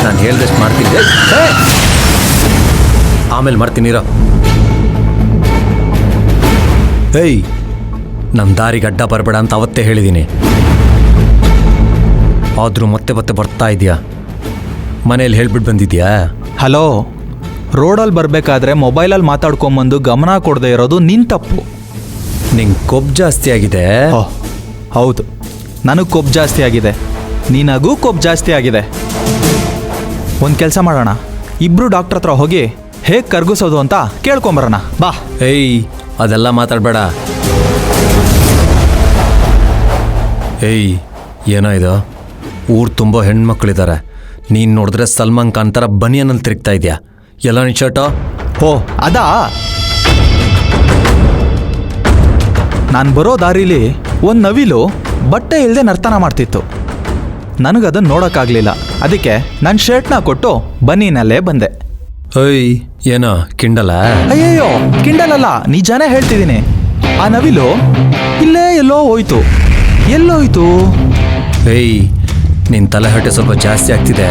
ನಾನು ಹೇಳ್ದಷ್ಟು ಮಾಡ್ತೀನಿ, ಆಮೇಲೆ ಮಾಡ್ತೀನಿರೋ. ಏಯ್, ನಮ್ಮ ದಾರಿಗೆ ಅಡ್ಡ ಬರಬೇಡ ಅಂತ ಅವತ್ತೇ ಹೇಳಿದ್ದೀನಿ. ಆದರೂ ಮತ್ತೆ ಬರ್ತಾ ಇದೆಯಾ? ಮನೇಲಿ ಹೇಳ್ಬಿಟ್ಟು ಬಂದಿದ್ಯಾ? ಹಲೋ, ರೋಡಲ್ಲಿ ಬರಬೇಕಾದ್ರೆ ಮೊಬೈಲಲ್ಲಿ ಮಾತಾಡ್ಕೊಂಬಂದು ಗಮನ ಕೊಡದೆ ಇರೋದು ನಿನ್ನ ತಪ್ಪು. ನಿಂಗೆ ಕೊಬ್ಬು ಜಾಸ್ತಿ ಆಗಿದೆ. ಹೌದು, ನನಗೆ ಕೊಬ್ಬು ಜಾಸ್ತಿ ಆಗಿದೆ, ನಿನಗೂ ಕೊಬ್ಬು ಜಾಸ್ತಿ ಆಗಿದೆ. ಒಂದು ಕೆಲಸ ಮಾಡೋಣ, ಇಬ್ರು ಡಾಕ್ಟರ್ ಹತ್ರ ಹೋಗಿ ಹೇಗೆ ಕರ್ಗಿಸೋದು ಅಂತ ಕೇಳ್ಕೊಂಬರೋಣ, ಬಾ. ಏಯ್, ಅದೆಲ್ಲ ಮಾತಾಡಬೇಡ. ಏಯ್, ಏನೋ ಇದು? ಊರು ತುಂಬ ಹೆಣ್ಮಕ್ಳಿದ್ದಾರೆ, ನೀನು ನೋಡಿದ್ರೆ ಸಲ್ಮಾನ್ ಖಾನ್ ಥರ ಬನಿಯನಲ್ಲಿ ತಿರುಗ್ತಾ ಇದೆಯಾ? ಎಲ್ಲ ನಿನ್ನ ಶರ್ಟು? ಓ, ಅದಾ? ನಾನು ಬರೋ ದಾರಿಲಿ ಒಂದು ನವಿಲು ಬಟ್ಟೆ ಇಲ್ಲದೆ ನರ್ತನ ಮಾಡ್ತಿತ್ತು. ನನಗದನ್ನು ನೋಡೋಕ್ಕಾಗಲಿಲ್ಲ, ಅದಕ್ಕೆ ನನ್ನ ಶರ್ಟ್ನ ಕೊಟ್ಟು ಬನ್ನಿನಲ್ಲೇ ಬಂದೆ. ಏಯ್, ಏನೋ ಕಿಂಡಲ? ಅಯ್ಯಯ್ಯೋ, ಕಿಂಡಲಲ್ಲ, ನಿಜಾನೇ ಹೇಳ್ತಿದ್ದೀನಿ. ಆ ನವಿಲು ಇಲ್ಲೇ ಎಲ್ಲೋ ಹೋಯ್ತು. ಏಯ್, ನಿನ್ನ ತಲೆ ಹಟ್ಟೆ ಸ್ವಲ್ಪ ಜಾಸ್ತಿ ಆಗ್ತಿದೆ.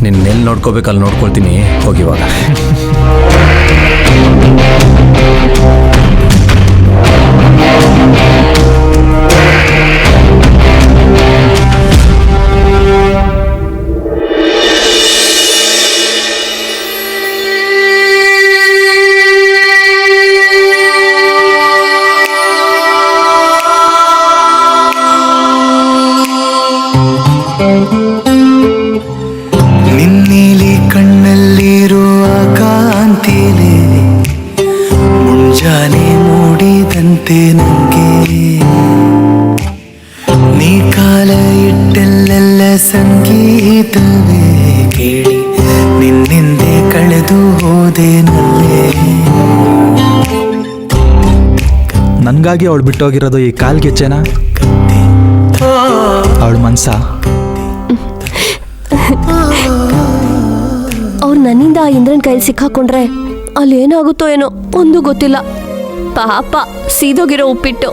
ನಿನ್ನೆಲ್ಲಿ ನೋಡ್ಕೋಬೇಕಲ್ಲಿ ನೋಡ್ಕೊಳ್ತೀನಿ, ಹೋಗಿವಾಗ. ಕೇಳಿ ನಿನ್ನೆಂದೇ ಕಳೆದು ಹೋದೇನಲ್ಲೇ. ನನಗಾಗಿ ಅವಳು ಬಿಟ್ಟೋಗಿರೋದು ಈ ಕಾಲ್ಗೆಚ್ಚೆನ, ಅವಳ ಮನ್ಸ. ಅವ್ರು ನನ್ನಿಂದ ಆ ಇಂದ್ರನ್ ಕೈಲಿ ಸಿಕ್ಕಾಕೊಂಡ್ರೆ ಅಲ್ಲಿ ಏನಾಗುತ್ತೋ ಏನೋ ಒಂದು ಗೊತ್ತಿಲ್ಲ. ಪಾಪ ಸೀದೋಗಿರೋ ಉಪ್ಪಿಟ್ಟು.